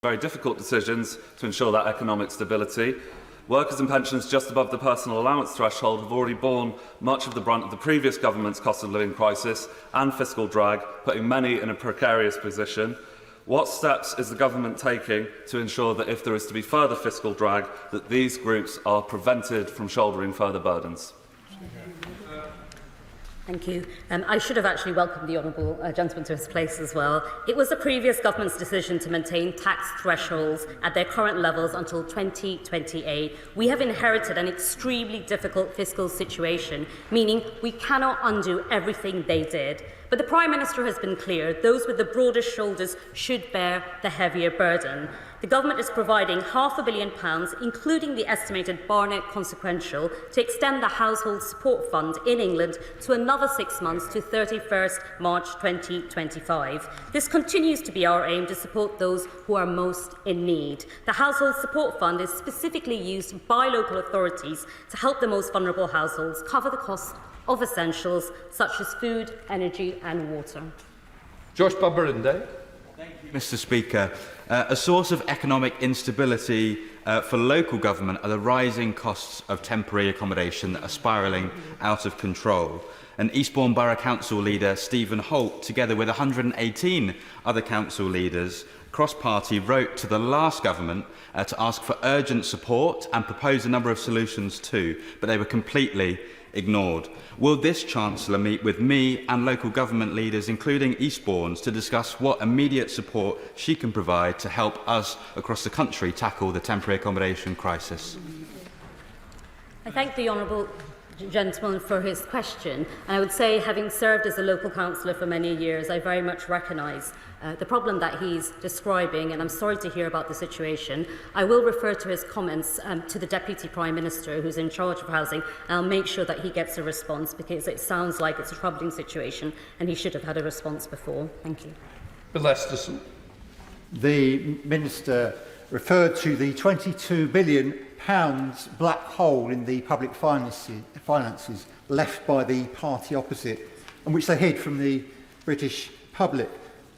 very difficult decisions to ensure that economic stability. Workers and pensioners just above the personal allowance threshold have already borne much of the brunt of the previous government's cost of living crisis and fiscal drag, putting many in a precarious position. What steps is the government taking to ensure that if there is to be further fiscal drag, that these groups are prevented from shouldering further burdens? Thank you. I should have actually welcomed the honourable gentleman to his place as well. It was the previous government's decision to maintain tax thresholds at their current levels until 2028. We have inherited an extremely difficult fiscal situation, meaning we cannot undo everything they did. But the Prime Minister has been clear, those with the broadest shoulders should bear the heavier burden. The government is providing £500 million, including the estimated Barnett consequential, to extend the Household Support Fund in England to another 6 months to 31st March 2025. This continues to be our aim to support those who are most in need. The Household Support Fund is specifically used by local authorities to help the most vulnerable households cover the cost of essentials such as food, energy and water. Josh Babarinde. Thank you, Mr. Speaker. A source of economic instability for local government are the rising costs of temporary accommodation that are spiralling out of control. And Eastbourne Borough Council leader Stephen Holt, together with 118 other council leaders, cross-party wrote to the last government to ask for urgent support and propose a number of solutions too, but they were completely ignored. Will this Chancellor meet with me and local government leaders, including Eastbourne's, to discuss what immediate support she can provide to help us across the country tackle the temporary accommodation crisis? I thank the honourable gentleman for his question. And I would say, having served as a local councillor for many years, I very much recognise the problem that he's describing, and I'm sorry to hear about the situation. I will refer to his comments to the Deputy Prime Minister, who's in charge of housing, and I'll make sure that he gets a response, because it sounds like it's a troubling situation and he should have had a response before. Thank you. Bill Esterson. The Minister referred to the £22 billion black hole in the public finances left by the party opposite, and which they hid from the British public.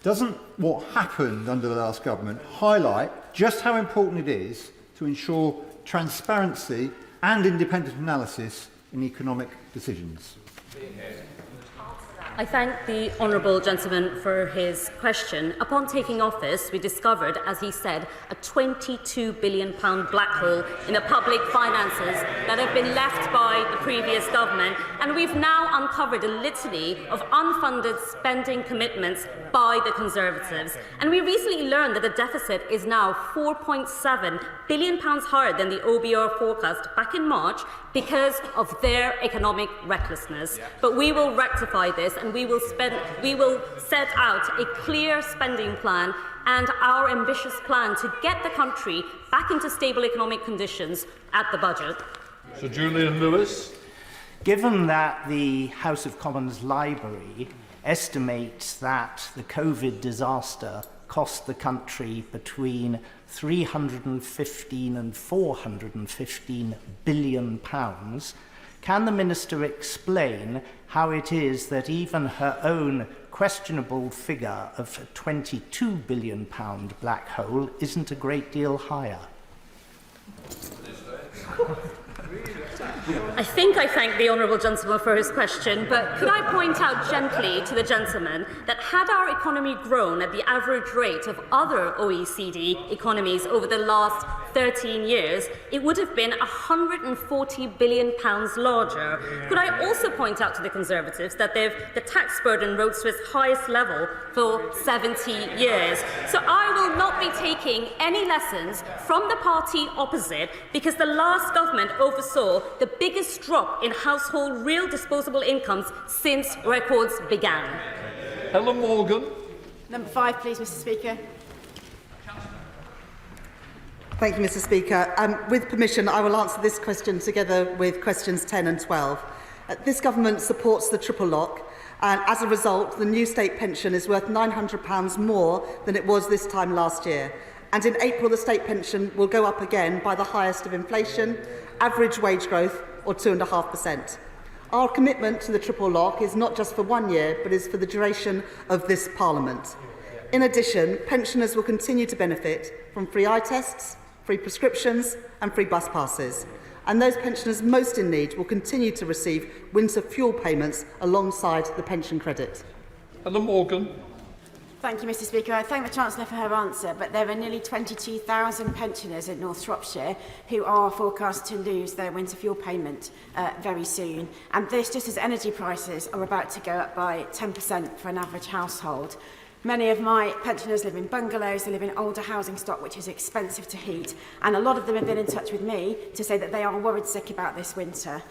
Doesn't what happened under the last government highlight just how important it is to ensure transparency and independent analysis in economic decisions? I thank the honourable gentleman for his question. Upon taking office, we discovered, as he said, a £22 billion black hole in the public finances that have been left by the previous government, and we've now uncovered a litany of unfunded spending commitments by the Conservatives. And we recently learned that the deficit is now £4.7 billion higher than the OBR forecast back in March because of their economic recklessness. But we will rectify this, and we will set out a clear spending plan and our ambitious plan to get the country back into stable economic conditions at the budget. Sir Julian Lewis. Given that the House of Commons Library estimates that the COVID disaster cost the country between 315 and 415 billion pounds, can the Minister explain how it is that even her own questionable figure of a £22 billion black hole isn't a great deal higher? I think I thank the honourable gentleman for his question, but could I point out gently to the gentleman that had our economy grown at the average rate of other OECD economies over the last 13 years, it would have been £140 billion larger. Could I also point out to the Conservatives that the tax burden rose to its highest level for 70 years? So I will not be taking any lessons from the party opposite, because the last government oversaw the biggest drop in household real disposable incomes since records began. Helen Morgan. Number 5, please, Mr. Speaker. Thank you, Mr. Speaker. With permission, I will answer this question together with questions 10 and 12. This government supports the triple lock, and as a result, the new state pension is worth £900 more than it was this time last year. And in April, the state pension will go up again by the highest of inflation, average wage growth, or 2.5%. Our commitment to the triple lock is not just for 1 year, but is for the duration of this Parliament. In addition, pensioners will continue to benefit from free eye tests, free prescriptions and free bus passes. And those pensioners most in need will continue to receive winter fuel payments alongside the pension credit. Helen Morgan. Thank you, Mr Speaker. I thank the Chancellor for her answer, but there are nearly 22,000 pensioners in North Shropshire who are forecast to lose their winter fuel payment very soon. And this just as energy prices are about to go up by 10% for an average household. Many of my pensioners live in bungalows, they live in older housing stock which is expensive to heat, and a lot of them have been in touch with me to say that they are worried sick about this winter.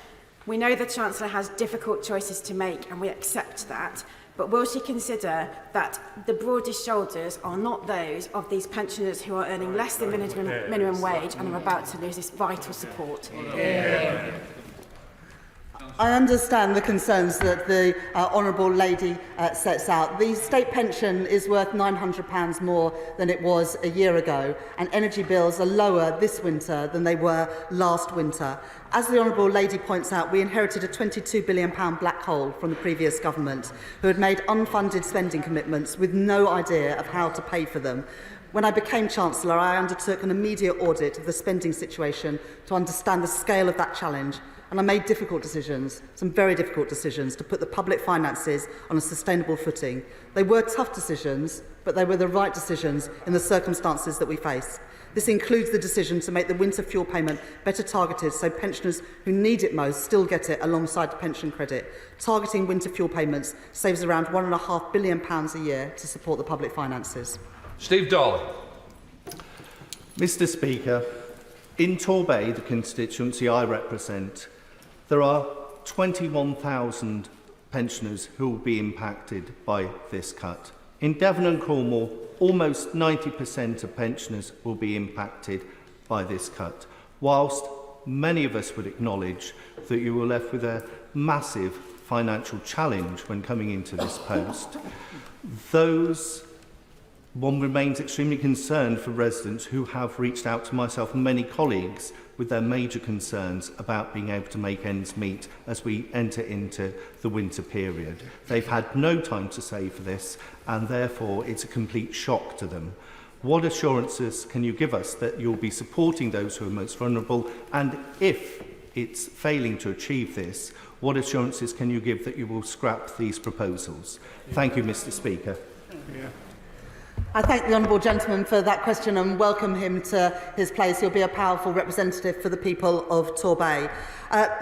We know the Chancellor has difficult choices to make and we accept that, but will she consider that the broadest shoulders are not those of these pensioners who are earning less than minimum wage and are about to lose this vital support? I understand the concerns that the Honourable Lady sets out. The state pension is worth £900 more than it was a year ago, and energy bills are lower this winter than they were last winter. As the Honourable Lady points out, we inherited a £22 billion black hole from the previous government, who had made unfunded spending commitments with no idea of how to pay for them. When I became Chancellor, I undertook an immediate audit of the spending situation to understand the scale of that challenge. And I made difficult decisions, some very difficult decisions, to put the public finances on a sustainable footing. They were tough decisions, but they were the right decisions in the circumstances that we face. This includes the decision to make the winter fuel payment better targeted so pensioners who need it most still get it alongside the pension credit. Targeting winter fuel payments saves around £1.5 billion a year to support the public finances. Steve Darling. Mr Speaker, in Torbay, the constituency I represent, there are 21,000 pensioners who will be impacted by this cut. In Devon and Cornwall, almost 90% of pensioners will be impacted by this cut, whilst many of us would acknowledge that you were left with a massive financial challenge when coming into this post. One remains extremely concerned for residents who have reached out to myself and many colleagues with their major concerns about being able to make ends meet as we enter into the winter period. They've had no time to save for this, and therefore it's a complete shock to them. What assurances can you give us that you'll be supporting those who are most vulnerable, and if it's failing to achieve this, what assurances can you give that you will scrap these proposals? Thank you, Mr Speaker. I thank the Honourable Gentleman for that question and welcome him to his place. He'll be a powerful representative for the people of Torbay.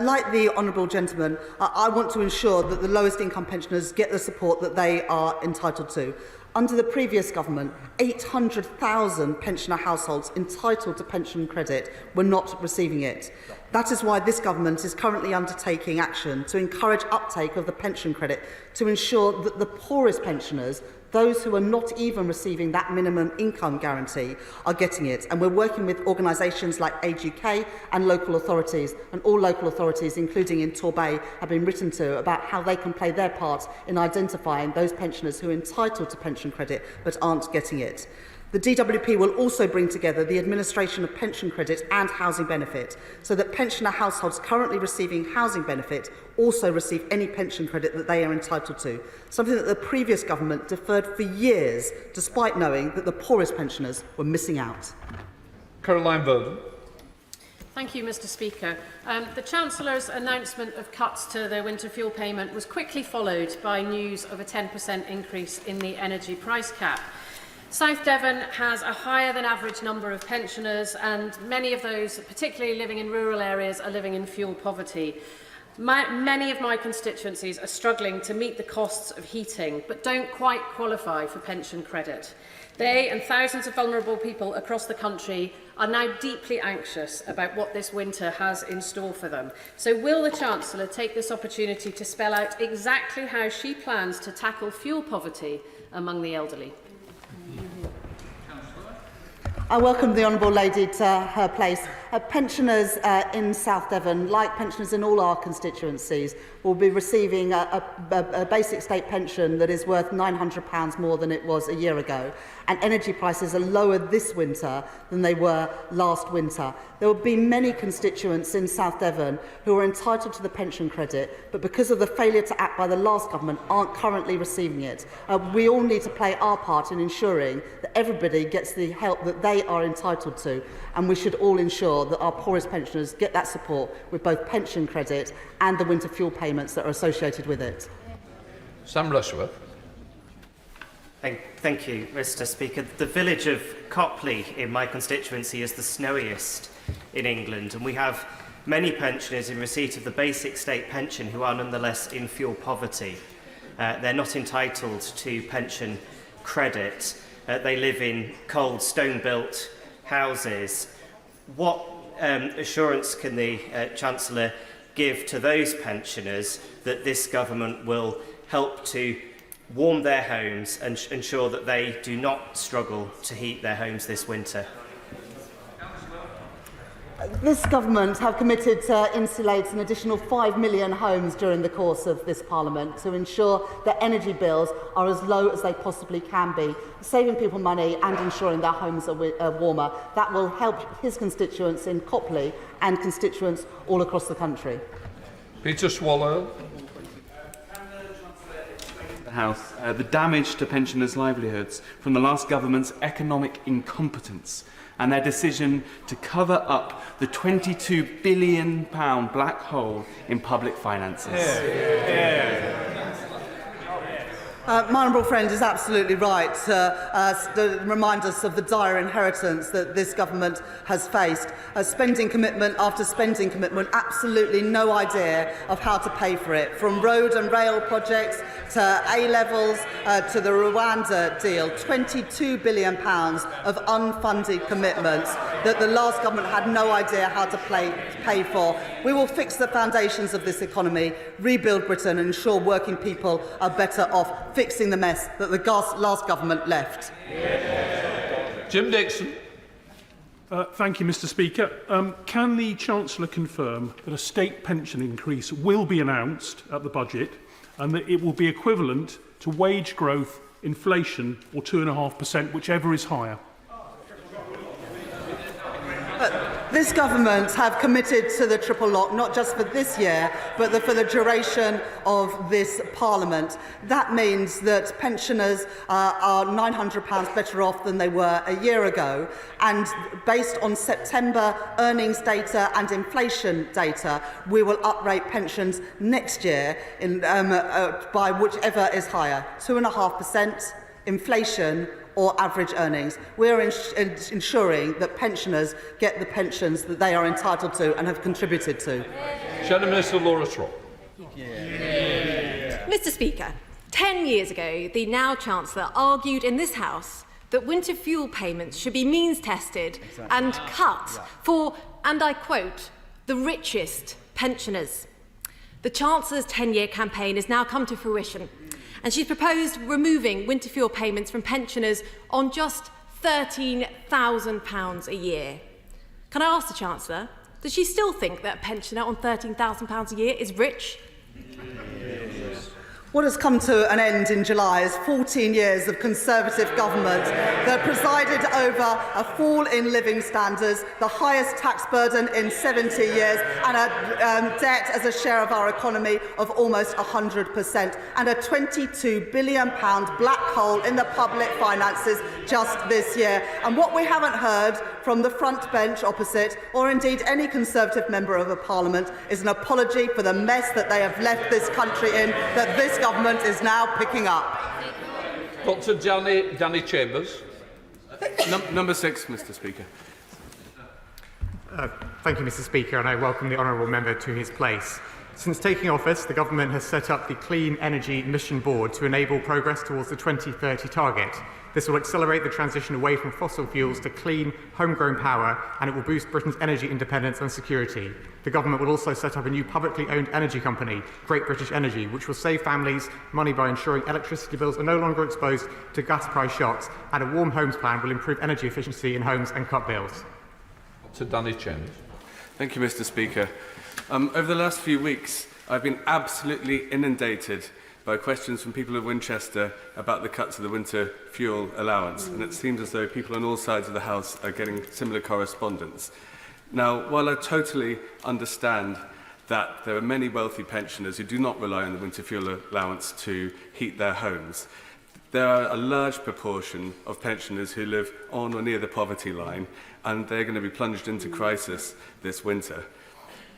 Like the Honourable Gentleman, I want to ensure that the lowest income pensioners get the support that they are entitled to. Under the previous government, 800,000 pensioner households entitled to pension credit were not receiving it. That is why this government is currently undertaking action to encourage uptake of the pension credit to ensure that the poorest pensioners, those who are not even receiving that minimum income guarantee, are getting it. And we're working with organisations like Age UK and local authorities, and all local authorities, including in Torbay, have been written to about how they can play their part in identifying those pensioners who are entitled to pension credit but aren't getting it. The DWP will also bring together the administration of pension credit and housing benefit so that pensioner households currently receiving housing benefit also receive any pension credit that they are entitled to, something that the previous government deferred for years despite knowing that the poorest pensioners were missing out. Caroline Verdon. Thank you, Mr Speaker. The Chancellor's announcement of cuts to the winter fuel payment was quickly followed by news of a 10% increase in the energy price cap. South Devon has a higher than average number of pensioners, and many of those, particularly living in rural areas, are living in fuel poverty. Many of my constituencies are struggling to meet the costs of heating, but don't quite qualify for pension credit. They and thousands of vulnerable people across the country are now deeply anxious about what this winter has in store for them. So will the Chancellor take this opportunity to spell out exactly how she plans to tackle fuel poverty among the elderly? I welcome the Honourable Lady to her place. Pensioners in South Devon, like pensioners in all our constituencies, will be receiving a basic state pension that is worth £900 more than it was a year ago. And energy prices are lower this winter than they were last winter. There will be many constituents in South Devon who are entitled to the pension credit, but because of the failure to act backed by the last government aren't currently receiving it. We all need to play our part in ensuring that everybody gets the help that they are entitled to, and we should all ensure that our poorest pensioners get that support with both pension credit and the winter fuel payments that are associated with it. Sam Rushworth. Thank you, Mr. Speaker. The village of Copley in my constituency is the snowiest in England, and we have many pensioners in receipt of the basic state pension who are nonetheless in fuel poverty. They're not entitled to pension credit. They live in cold, stone-built houses. What assurance can the Chancellor give to those pensioners that this government will help to warm their homes and ensure that they do not struggle to heat their homes this winter? This government have committed to insulate an additional 5 million homes during the course of this Parliament to ensure that energy bills are as low as they possibly can be, saving people money and ensuring their homes are warmer. That will help his constituents in Copley and constituents all across the country. Peter Swallow. House the damage to pensioners' livelihoods from the last government's economic incompetence and their decision to cover up the £22 billion black hole in public finances. My honourable friend is absolutely right to remind us of the dire inheritance that this government has faced. Spending commitment after spending commitment, absolutely no idea of how to pay for it. From road and rail projects to A-levels to the Rwanda deal, £22 billion of unfunded commitments that the last government had no idea how to pay for. We will fix the foundations of this economy, rebuild Britain and ensure working people are better off, fixing the mess that the last government left. Jim Dixon. Thank you, Mr. Speaker. Can the Chancellor confirm that a state pension increase will be announced at the budget and that it will be equivalent to wage growth, inflation or 2.5%, whichever is higher? This government have committed to the triple lock, not just for this year, but for the duration of this Parliament. That means that pensioners are £900 better off than they were a year ago. And based on September earnings data and inflation data, we will uprate pensions next year by whichever is higher, 2.5%, inflation, or average earnings. We are ensuring that pensioners get the pensions that they are entitled to and have contributed to. Shadow Minister Laura Straw. Mr. Speaker, 10 years ago, the now Chancellor argued in this House that winter fuel payments should be means tested and cut for, and I quote, the richest pensioners. The Chancellor's 10-year campaign has now come to fruition, and she's proposed removing winter fuel payments from pensioners on just £13,000 a year. Can I ask the Chancellor, does she still think that a pensioner on £13,000 a year is rich? What has come to an end in July is 14 years of Conservative government that presided over a fall in living standards, the highest tax burden in 70 years, and a debt as a share of our economy of almost 100%, and a £22 billion black hole in the public finances just this year. And what we haven't heard from the front bench opposite, or indeed any Conservative member of the Parliament, is an apology for the mess that they have left this country in, that this government is now picking up. Dr. Danny Chambers. Number 6, Mr. Speaker. Thank you, Mr. Speaker, and I welcome the honourable member to his place. Since taking office, the government has set up the Clean Energy Mission Board to enable progress towards the 2030 target. This will accelerate the transition away from fossil fuels to clean, homegrown power, and it will boost Britain's energy independence and security. The government will also set up a new publicly owned energy company, Great British Energy, which will save families money by ensuring electricity bills are no longer exposed to gas price shocks, and a warm homes plan will improve energy efficiency in homes and cut bills. To Danny Chambers. Thank you, Mr. Speaker. Over the last few weeks, I've been absolutely inundated by questions from people of Winchester about the cut to the winter fuel allowance, and it seems as though people on all sides of the House are getting similar correspondence. Now, while I totally understand that there are many wealthy pensioners who do not rely on the winter fuel allowance to heat their homes. There are a large proportion of pensioners who live on or near the poverty line, and they're going to be plunged into crisis this winter.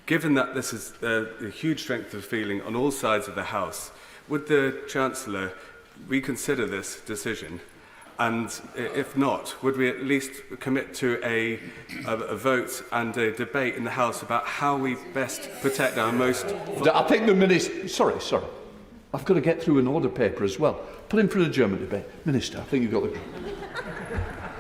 Given that this is a huge strength of feeling on all sides of the House, would the Chancellor reconsider this decision? And if not, would we at least commit to a vote and a debate in the House about how we best protect our most... I think the Minister... Sorry. I've got to get through an order paper as well. Put him for the German debate. Minister, I think you've got the...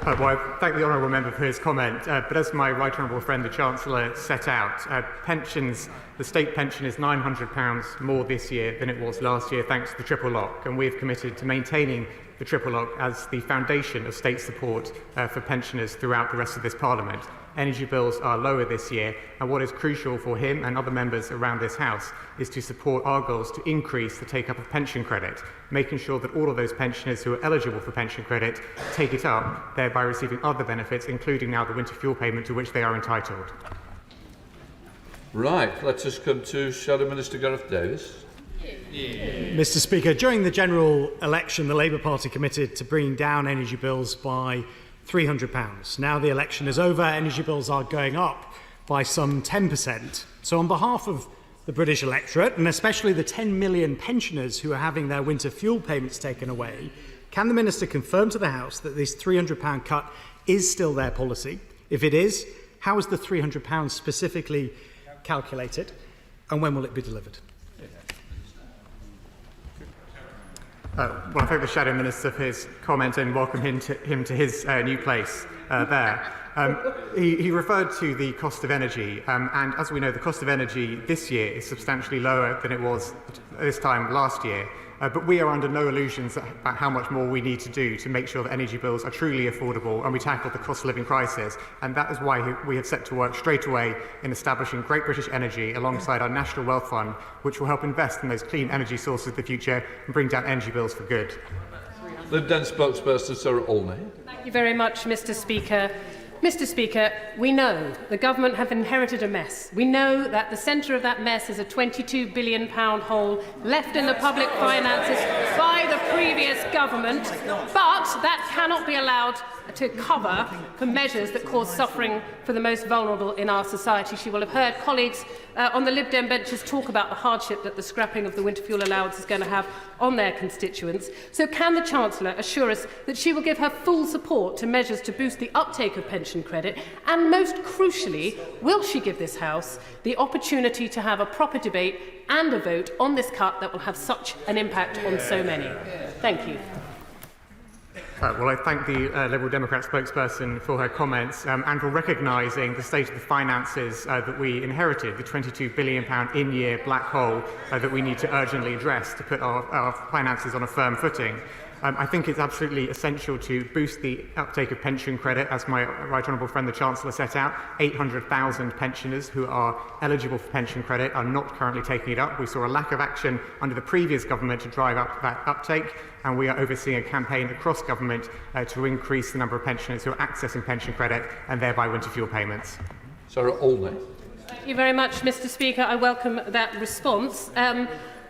Well, I thank the honourable member for his comment, but as my right honourable friend the Chancellor set out, pensions, the state pension is £900 more this year than it was last year thanks to the triple lock, and we have committed to maintaining the triple lock as the foundation of state support for pensioners throughout the rest of this Parliament. Energy bills are lower this year, and what is crucial for him and other members around this House is to support our goals to increase the take-up of pension credit, making sure that all of those pensioners who are eligible for pension credit take it up, thereby receiving other benefits, including now the winter fuel payment to which they are entitled. Right, let us come to Shadow Minister Gareth Davis. Mr. Speaker, during the general election, the Labour Party committed to bringing down energy bills by £300. Now the election is over, energy bills are going up by some 10%. So on behalf of the British electorate, and especially the 10 million pensioners who are having their winter fuel payments taken away, can the Minister confirm to the House that this £300 cut is still their policy? If it is, how is the £300 specifically calculated, and when will it be delivered? Well, I thank the Shadow Minister for his comment and welcome him to his new place there. He referred to the cost of energy, and as we know, the cost of energy this year is substantially lower than it was this time last year. But we are under no illusions about how much more we need to do to make sure that energy bills are truly affordable and we tackle the cost of living crisis. And that is why we have set to work straight away in establishing Great British Energy alongside our National Wealth Fund, which will help invest in those clean energy sources of the future and bring down energy bills for good. Lib Dem spokesperson Sarah Olney. Thank you very much, Mr. Speaker. Mr. Speaker, we know the government have inherited a mess. We know that the centre of that mess is a £22 billion hole left in the public finances by the previous government, but that cannot be allowed to cover for measures that cause suffering for the most vulnerable in our society. She will have heard colleagues on the Lib Dem benches talk about the hardship that the scrapping of the winter fuel allowance is going to have on their constituents. So can the Chancellor assure us that she will give her full support to measures to boost the uptake of pension credit, and most crucially, will she give this House the opportunity to have a proper debate and a vote on this cut that will have such an impact on so many? Thank you. Well, I thank the Liberal Democrat spokesperson for her comments and for recognising the state of the finances that we inherited, the £22 billion in-year black hole that we need to urgently address to put our finances on a firm footing. I think it's absolutely essential to boost the uptake of pension credit, as my right honourable friend the Chancellor set out. 800,000 pensioners who are eligible for pension credit are not currently taking it up. We saw a lack of action under the previous government to drive up that uptake, and we are overseeing a campaign across government to increase the number of pensioners who are accessing pension credit and thereby winter fuel payments. Sarah Olney. Thank you very much, Mr. Speaker. I welcome that response.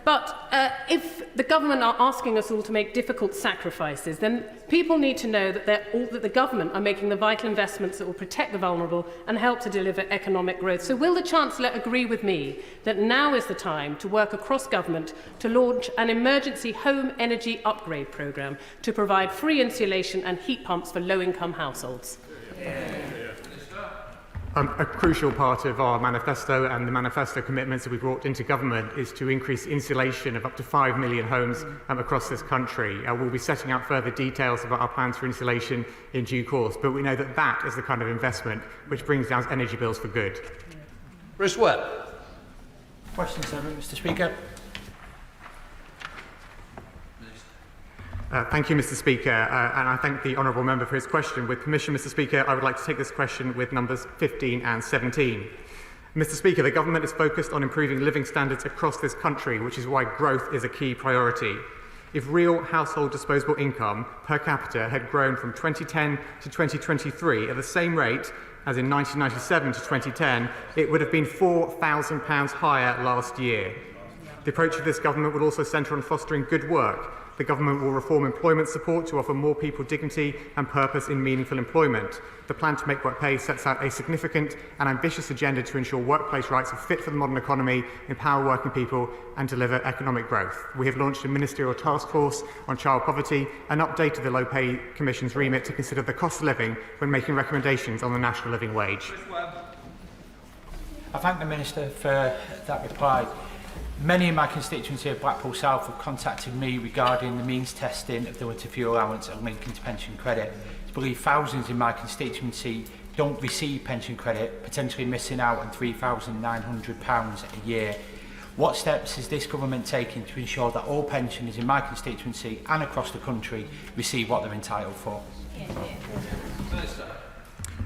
But if the government are asking us all to make difficult sacrifices, then people need to know that the government are making the vital investments that will protect the vulnerable and help to deliver economic growth. So will the Chancellor agree with me that now is the time to work across government to launch an emergency home energy upgrade programme to provide free insulation and heat pumps for low-income households? A crucial part of our manifesto and the manifesto commitments that we brought into government is to increase insulation of up to 5 million homes across this country. We'll be setting out further details about our plans for insulation in due course, but we know that that is the kind of investment which brings down energy bills for good. Rhys Webb. Question 7, Mr. Speaker. Thank you, Mr. Speaker, and I thank the honourable member for his question. With permission, Mr. Speaker, I would like to take this question with numbers 15 and 17. Mr. Speaker, the government is focused on improving living standards across this country, which is why growth is a key priority. If real household disposable income per capita had grown from 2010 to 2023 at the same rate, as in 1997 to 2010, it would have been £4,000 higher last year. The approach of this government will also centre on fostering good work. The government will reform employment support to offer more people dignity and purpose in meaningful employment. The plan to make work pay sets out a significant and ambitious agenda to ensure workplace rights are fit for the modern economy, empower working people and deliver economic growth. We have launched a ministerial task force on child poverty and updated the Low Pay Commission's remit to consider the cost of living when making recommendations on the national living wage. I thank the Minister for that reply. Many in my constituency of Blackpool South have contacted me regarding the means testing of the winter fuel allowance and linking to pension credit. I believe thousands in my constituency don't receive pension credit, potentially missing out on £3,900 a year. What steps is this government taking to ensure that all pensioners in my constituency and across the country receive what they're entitled for?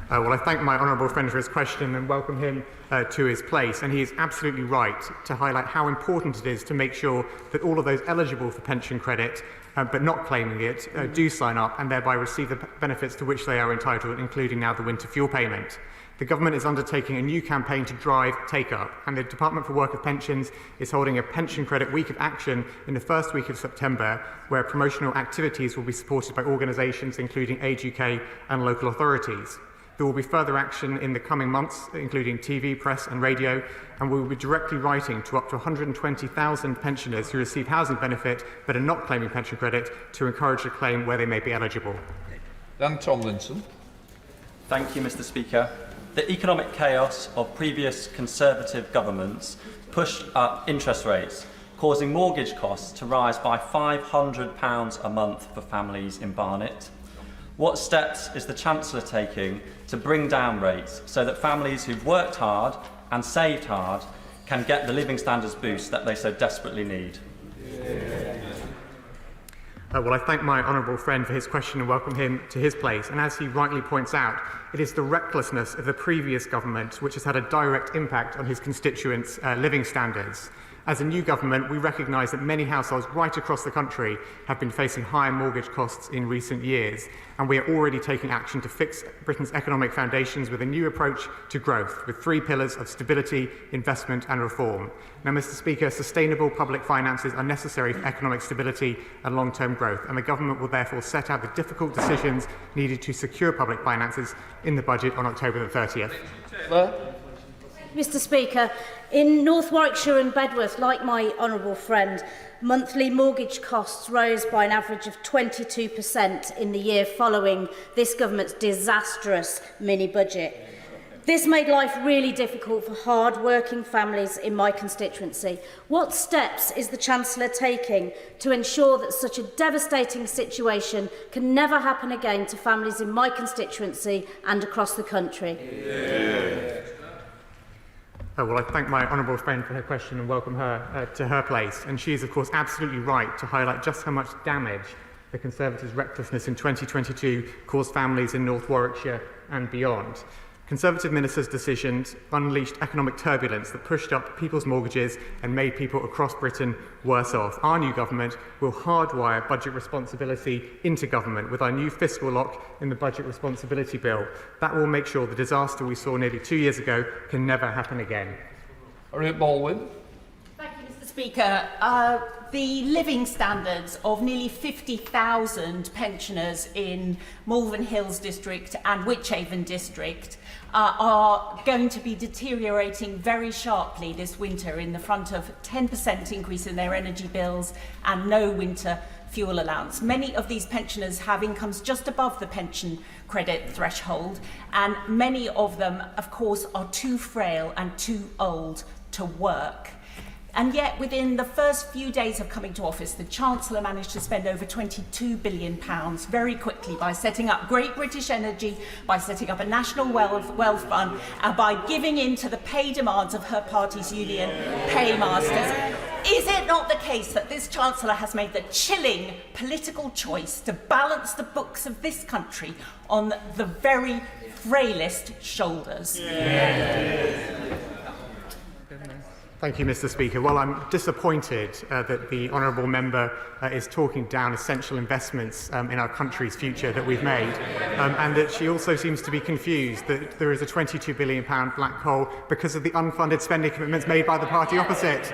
Well, I thank my honourable friend for his question and welcome him to his place. And he is absolutely right to highlight how important it is to make sure that all of those eligible for pension credit but not claiming it do sign up and thereby receive the benefits to which they are entitled, including now the winter fuel payment. The government is undertaking a new campaign to drive take-up, and the Department for Work and Pensions is holding a pension credit week of action in the first week of September, where promotional activities will be supported by organisations including Age UK and local authorities. There will be further action in the coming months, including TV, press and radio, and we will be directly writing to up to 120,000 pensioners who receive housing benefit but are not claiming pension credit to encourage a claim where they may be eligible. Dan Tomlinson. Thank you, Mr. Speaker. The economic chaos of previous Conservative governments pushed up interest rates, causing mortgage costs to rise by £500 a month for families in Barnet. What steps is the Chancellor taking to bring down rates so that families who've worked hard and saved hard can get the living standards boost that they so desperately need? Well, I thank my honourable friend for his question and welcome him to his place. And as he rightly points out, it is the recklessness of the previous government which has had a direct impact on his constituents' living standards. As a new government, we recognise that many households right across the country have been facing higher mortgage costs in recent years, and we are already taking action to fix Britain's economic foundations with a new approach to growth, with 3 pillars of stability, investment and reform. Now, Mr. Speaker, sustainable public finances are necessary for economic stability and long-term growth, and the government will therefore set out the difficult decisions needed to secure public finances in the budget on October the 30th. Mr. Speaker, in North Warwickshire and Bedworth, like my honourable friend, monthly mortgage costs rose by an average of 22% in the year following this government's disastrous mini-budget. This made life really difficult for hard-working families in my constituency. What steps is the Chancellor taking to ensure that such a devastating situation can never happen again to families in my constituency and across the country? Well, I thank my honourable friend for her question and welcome her to her place. And she is, of course, absolutely right to highlight just how much damage the Conservatives' recklessness in 2022 caused families in North Warwickshire and beyond. Conservative ministers' decisions unleashed economic turbulence that pushed up people's mortgages and made people across Britain worse off. Our new government will hardwire budget responsibility into government with our new fiscal lock in the Budget Responsibility Bill. That will make sure the disaster we saw nearly 2 years ago can never happen again. Harriet Baldwin. Thank you, Mr. Speaker. The living standards of nearly 50,000 pensioners in Malvern Hills District and Wychavon District are going to be deteriorating very sharply this winter in the front of 10% increase in their energy bills and no winter fuel allowance. Many of these pensioners have incomes just above the pension credit threshold, and many of them, of course, are too frail and too old to work. And yet, within the first few days of coming to office, the Chancellor managed to spend over £22 billion very quickly by setting up Great British Energy, by setting up a national wealth fund, and by giving in to the pay demands of her party's union paymasters. Is it not the case that this Chancellor has made the chilling political choice to balance the books of this country on the very frailest shoulders? Thank you, Mr. Speaker. Well, I'm disappointed that the honourable member is talking down essential investments in our country's future that we've made, and that she also seems to be confused that there is a £22 billion black hole because of the unfunded spending commitments made by the party opposite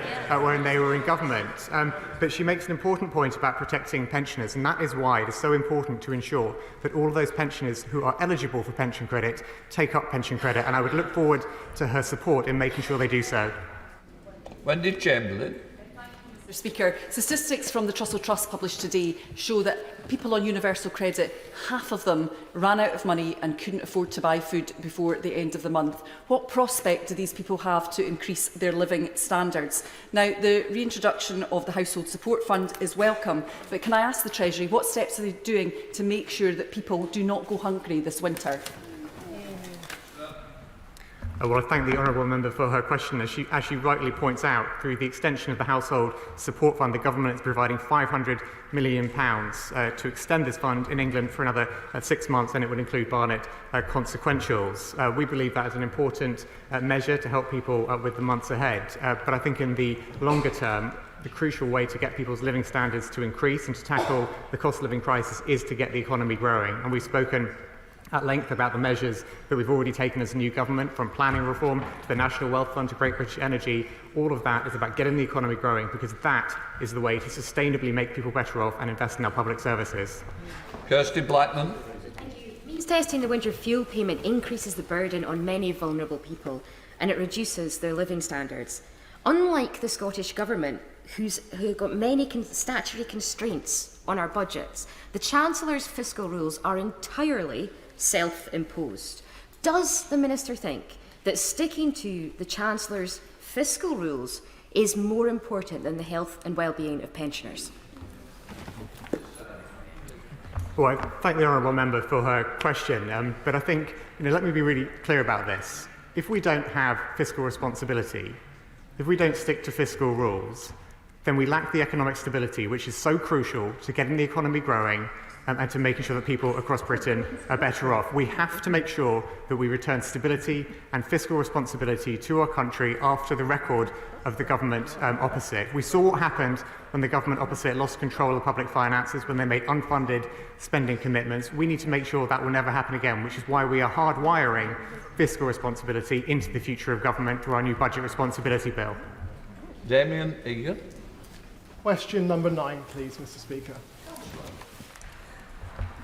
when they were in government. But she makes an important point about protecting pensioners, and that is why it is so important to ensure that all of those pensioners who are eligible for pension credit take up pension credit, and I would look forward to her support in making sure they do so. Wendy Chamberlain. Mr. Speaker, statistics from the Trussell Trust published today show that people on universal credit, half of them ran out of money and couldn't afford to buy food before the end of the month. What prospect do these people have to increase their living standards? Now, the reintroduction of the Household Support Fund is welcome, but can I ask the Treasury, what steps are they doing to make sure that people do not go hungry this winter? Well, I thank the honourable member for her question. As she rightly points out, through the extension of the Household Support Fund, the government is providing £500 million to extend this fund in England for another 6 months, and it would include Barnet consequentials. We believe that is an important measure to help people with the months ahead. But I think in the longer term, the crucial way to get people's living standards to increase and to tackle the cost of living crisis is to get the economy growing. And we've spoken at length about the measures that we've already taken as a new government, from planning reform to the National Wealth Fund to Great British Energy. All of that is about getting the economy growing, because that is the way to sustainably make people better off and invest in our public services. Kirsty Blackman. Means testing the winter fuel payment increases the burden on many vulnerable people, and it reduces their living standards. Unlike the Scottish Government, who's got many statutory constraints on our budgets, the Chancellor's fiscal rules are entirely self-imposed. Does the Minister think that sticking to the Chancellor's fiscal rules is more important than the health and well-being of pensioners? Well, I thank the honourable member for her question, but I think, let me be really clear about this. If we don't have fiscal responsibility, if we don't stick to fiscal rules, then we lack the economic stability which is so crucial to getting the economy growing and to making sure that people across Britain are better off. We have to make sure that we return stability and fiscal responsibility to our country after the record of the government opposite. We saw what happened when the government opposite lost control of public finances, when they made unfunded spending commitments. We need to make sure that will never happen again, which is why we are hardwiring fiscal responsibility into the future of government through our new budget responsibility bill. Damien Egan. Question number 9, please, Mr. Speaker.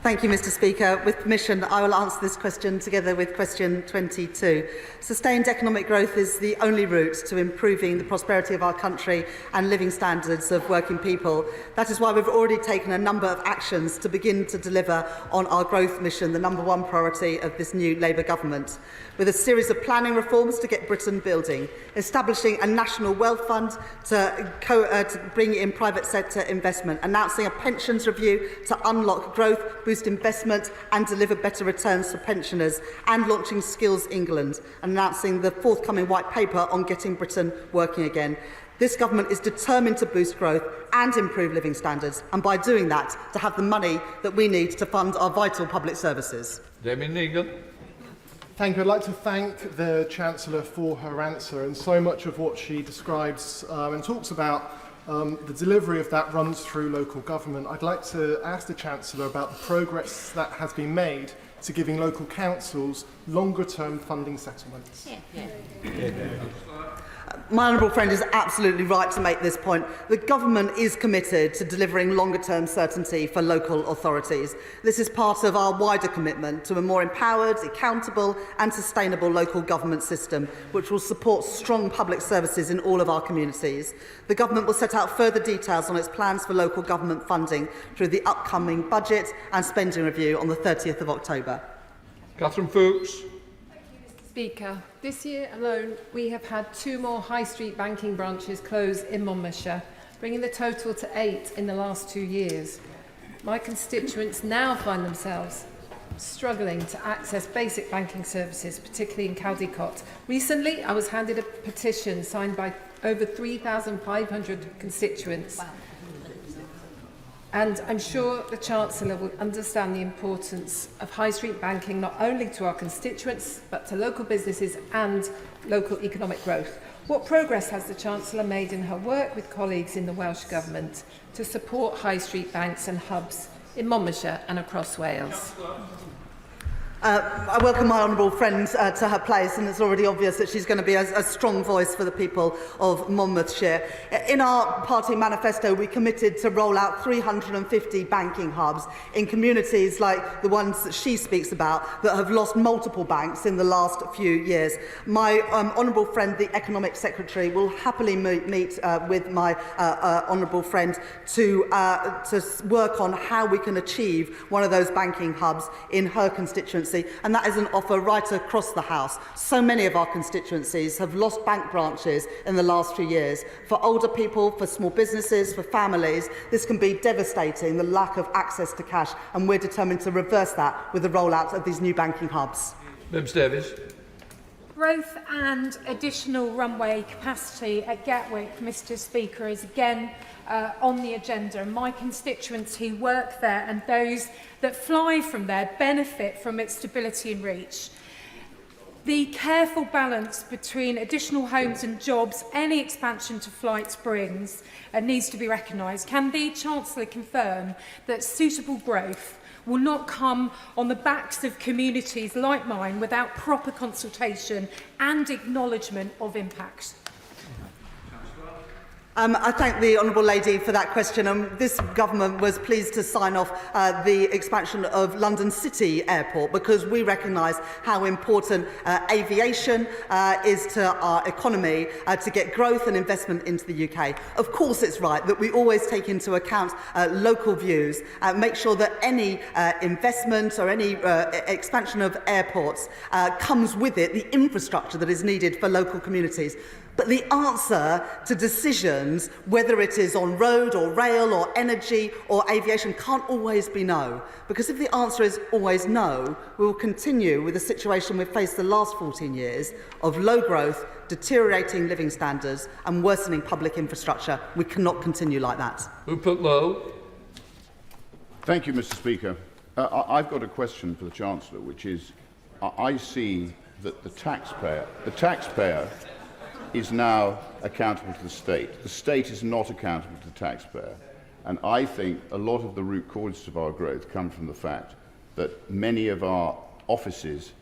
Thank you, Mr. Speaker. With permission, I will answer this question together with question 22. Sustained economic growth is the only route to improving the prosperity of our country and living standards of working people. That is why we've already taken a number of actions to begin to deliver on our growth mission, the number one priority of this new Labour government, with a series of planning reforms to get Britain building, establishing a national wealth fund to bring in private sector investment, announcing a pensions review to unlock growth, boost investment and deliver better returns for pensioners, and launching Skills England, announcing the forthcoming white paper on getting Britain working again. This government is determined to boost growth and improve living standards, and by doing that, to have the money that we need to fund our vital public services. Damien Egan. Thank you. I'd like to thank the Chancellor for her answer, and so much of what she describes and talks about the delivery of that runs through local government. I'd like to ask the Chancellor about the progress that has been made to giving local councils longer-term funding settlements. My honourable friend is absolutely right to make this point. The government is committed to delivering longer-term certainty for local authorities. This is part of our wider commitment to a more empowered, accountable and sustainable local government system, which will support strong public services in all of our communities. The government will set out further details on its plans for local government funding through the upcoming budget and spending review on the 30th of October. Catherine Fuchs. Speaker, this year alone we have had 2 more high street banking branches close in Monmouthshire, bringing the total to 8 in the last 2 years. My constituents now find themselves struggling to access basic banking services, particularly in Caldicot. Recently, I was handed a petition signed by over 3,500 constituents. Wow. And I'm sure the Chancellor will understand the importance of high street banking not only to our constituents but to local businesses and local economic growth. What progress has the Chancellor made in her work with colleagues in the Welsh Government to support high street banks and hubs in Monmouthshire and across Wales? I welcome my honourable friend to her place, and it's already obvious that she's going to be a strong voice for the people of Monmouthshire. In our party manifesto, we committed to roll out 350 banking hubs in communities like the ones that she speaks about that have lost multiple banks in the last few years. My honourable friend, the Economic Secretary, will happily meet with my honourable friend to work on how we can achieve one of those banking hubs in her constituency. And that is an offer right across the House. So many of our constituencies have lost bank branches in the last few years. For older people, for small businesses, for families, this can be devastating, the lack of access to cash, and we're determined to reverse that with the rollout of these new banking hubs. Mims Davies. Growth and additional runway capacity at Gatwick, Mr Speaker, is again on the agenda. My constituents who work there and those that fly from there benefit from its stability and reach. The careful balance between additional homes and jobs any expansion to flights brings needs to be recognised. Can the Chancellor confirm that suitable growth will not come on the backs of communities like mine without proper consultation and acknowledgement of impacts? I thank the Honourable Lady for that question. This government was pleased to sign off the expansion of London City Airport because we recognise how important aviation is to our economy to get growth and investment into the UK. Of course, it's right that we always take into account local views, make sure that any investment or any expansion of airports comes with it the infrastructure that is needed for local communities. But the answer to decisions, whether it is on road or rail or energy or aviation, can't always be no. Because if the answer is always no, we will continue with the situation we've faced the last 14 years of low growth, deteriorating living standards and worsening public infrastructure. We cannot continue like that. Rupert Lowe. Thank you, Mr Speaker. I've got a question for the Chancellor, which is, I see that the taxpayer is now accountable to the state. The state is not accountable to the taxpayer. And I think a lot of the root causes of our growth come from the fact that many of our offices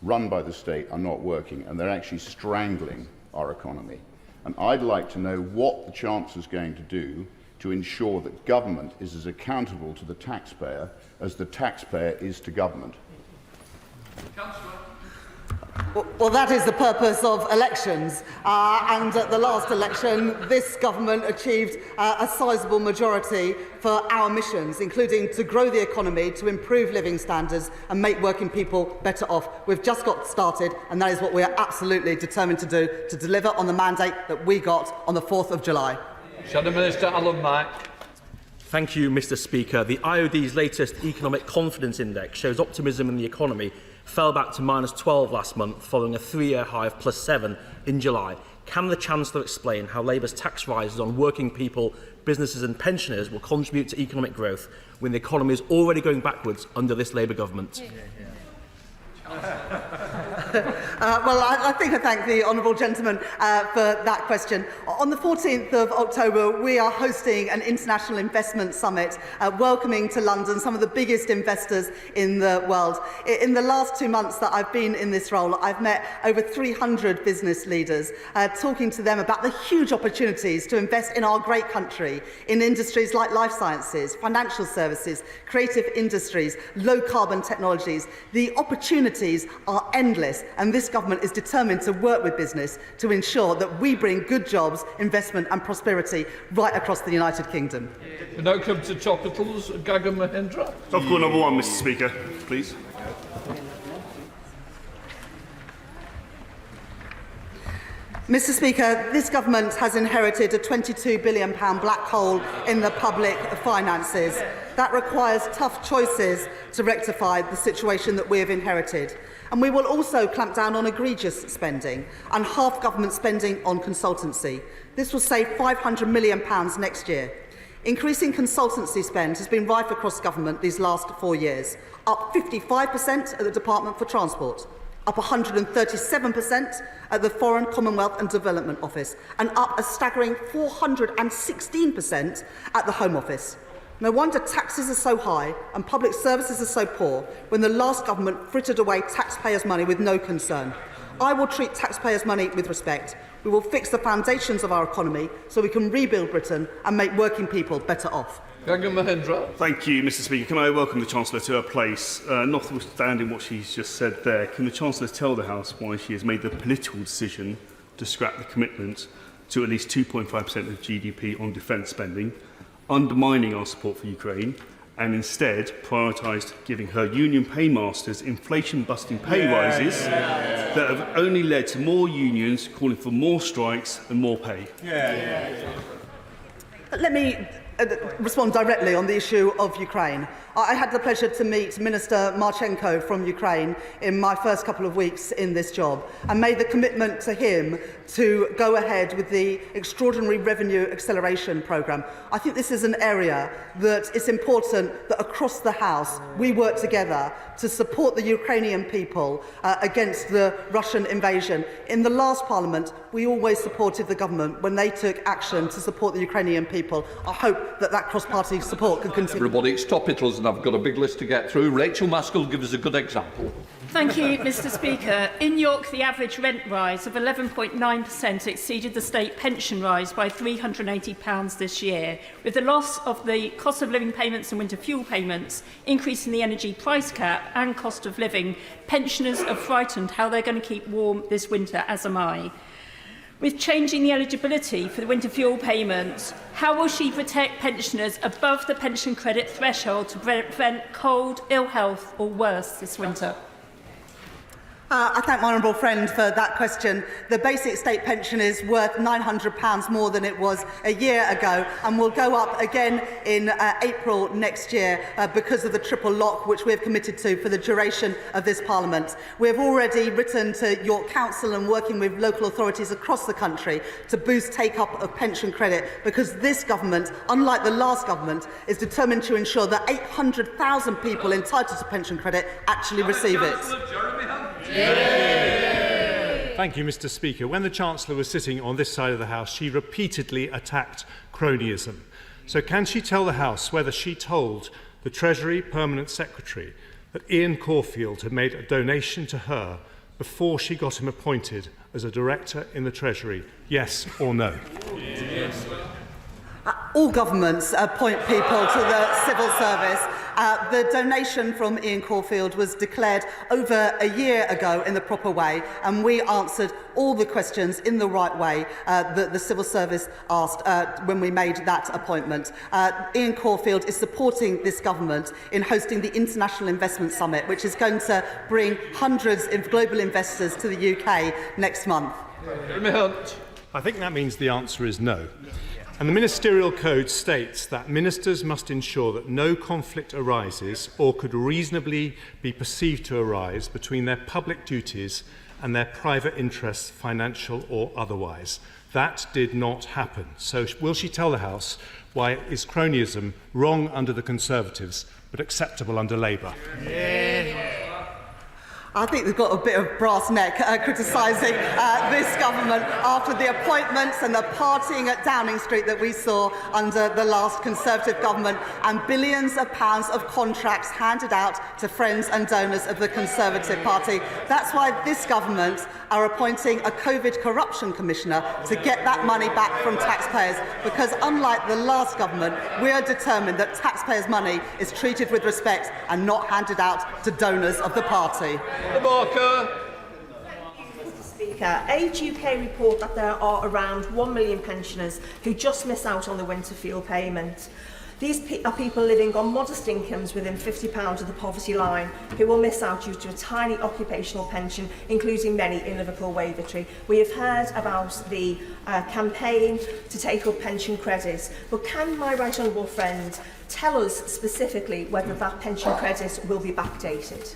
run by the state are not working, and they're actually strangling our economy. And I'd like to know what the Chancellor is going to do to ensure that government is as accountable to the taxpayer as the taxpayer is to government. Councillor. Well, that is the purpose of elections. And at the last election, this government achieved a sizable majority for our missions, including to grow the economy, to improve living standards and make working people better off. We've just got started, and that is what we are absolutely determined to do, to deliver on the mandate that we got on the 4th of July. Shadow Minister Alan Mack. Thank you, Mr Speaker. The IOD's latest Economic Confidence Index shows optimism in the economy fell back to -12 last month following a 3-year high of +7 in July. Can the Chancellor explain how Labour's tax rises on working people, businesses and pensioners will contribute to economic growth when the economy is already going backwards under this Labour government? Well, I think I thank the honourable gentleman for that question. On the 14th of October, we are hosting an international investment summit, welcoming to London some of the biggest investors in the world. In the last 2 months that I've been in this role, I've met over 300 business leaders, talking to them about the huge opportunities to invest in our great country, in industries like life sciences, financial services, creative industries, low carbon technologies. The opportunities are endless, and this government is determined to work with business to ensure that we bring good jobs, investment and prosperity right across the United Kingdom. We now come to topicals. Gagan Mahendra. Topical number 1, Mr Speaker, please. Mr Speaker, this government has inherited a £22 billion black hole in the public finances. That requires tough choices to rectify the situation that we have inherited. And we will also clamp down on egregious spending and half government spending on consultancy. This will save £500 million next year. Increasing consultancy spend has been rife across government these last 4 years, up 55% at the Department for Transport, up 137% at the Foreign, Commonwealth and Development Office, and up a staggering 416% at the Home Office. No wonder taxes are so high and public services are so poor when the last government frittered away taxpayers' money with no concern. I will treat taxpayers' money with respect. We will fix the foundations of our economy so we can rebuild Britain and make working people better off. Thank you, Mr. Speaker. Can I welcome the Chancellor to her place? Notwithstanding what she's just said there, can the Chancellor tell the House why she has made the political decision to scrap the commitment to at least 2.5% of GDP on defence spending, undermining our support for Ukraine, and instead prioritised giving her union paymasters inflation-busting pay rises that have only led to more unions calling for more strikes and more pay? Let me respond directly on the issue of Ukraine. I had the pleasure to meet Minister Marchenko from Ukraine in my first couple of weeks in this job and made the commitment to him to go ahead with the extraordinary revenue acceleration programme. I think this is an area that it's important that across the House we work together to support the Ukrainian people against the Russian invasion. In the last Parliament, we always supported the government when they took action to support the Ukrainian people. I hope that that cross-party support can continue. Everybody, stop it, and I've got a big list to get through. Rachel Maskell gives us a good example. Thank you, Mr. Speaker. In York, the average rent rise of 11.9% exceeded the state pension rise by £380 this year, with the loss of the cost of living payments and winter fuel payments, increase in the energy price cap and cost of living. Pensioners are frightened how they're going to keep warm this winter, as am I. With changing the eligibility for the winter fuel payments, how will she protect pensioners above the pension credit threshold to prevent cold, ill health or worse this winter? I thank my honourable friend for that question. The basic state pension is worth £900 more than it was a year ago and will go up again in April next year because of the triple lock which we have committed to for the duration of this Parliament. We have already written to York Council and working with local authorities across the country to boost take-up of pension credit because this government, unlike the last government, is determined to ensure that 800,000 people entitled to pension credit actually receive it. Thank you, Mr. Speaker. When the Chancellor was sitting on this side of the House, she repeatedly attacked cronyism. So can she tell the House whether she told the Treasury Permanent Secretary that Ian Caulfield had made a donation to her before she got him appointed as a director in the Treasury? Yes or no? Yes. All governments appoint people to the civil service. The donation from Ian Caulfield was declared over a year ago in the proper way, and we answered all the questions in the right way that the civil service asked when we made that appointment. Ian Caulfield is supporting this government in hosting the International Investment Summit, which is going to bring hundreds of global investors to the UK next month. I think that means the answer is no. And the Ministerial Code states that ministers must ensure that no conflict arises or could reasonably be perceived to arise between their public duties and their private interests, financial or otherwise. That did not happen. So will she tell the House why is cronyism wrong under the Conservatives but acceptable under Labour? I think they've got a bit of brass neck criticising this government after the appointments and the partying at Downing Street that we saw under the last Conservative government and billions of pounds of contracts handed out to friends and donors of the Conservative Party. That's why this government are appointing a COVID corruption commissioner to get that money back from taxpayers, because unlike the last government, we are determined that taxpayers' money is treated with respect and not handed out to donors of the party. Mr. Speaker, Age UK report that there are around 1 million pensioners who just miss out on the winter fuel payment. These are people living on modest incomes within £50 of the poverty line who will miss out due to a tiny occupational pension, including many in Liverpool Wavertree. We have heard about the campaign to take up pension credits, but can my right honourable friend tell us specifically whether that pension credit will be backdated?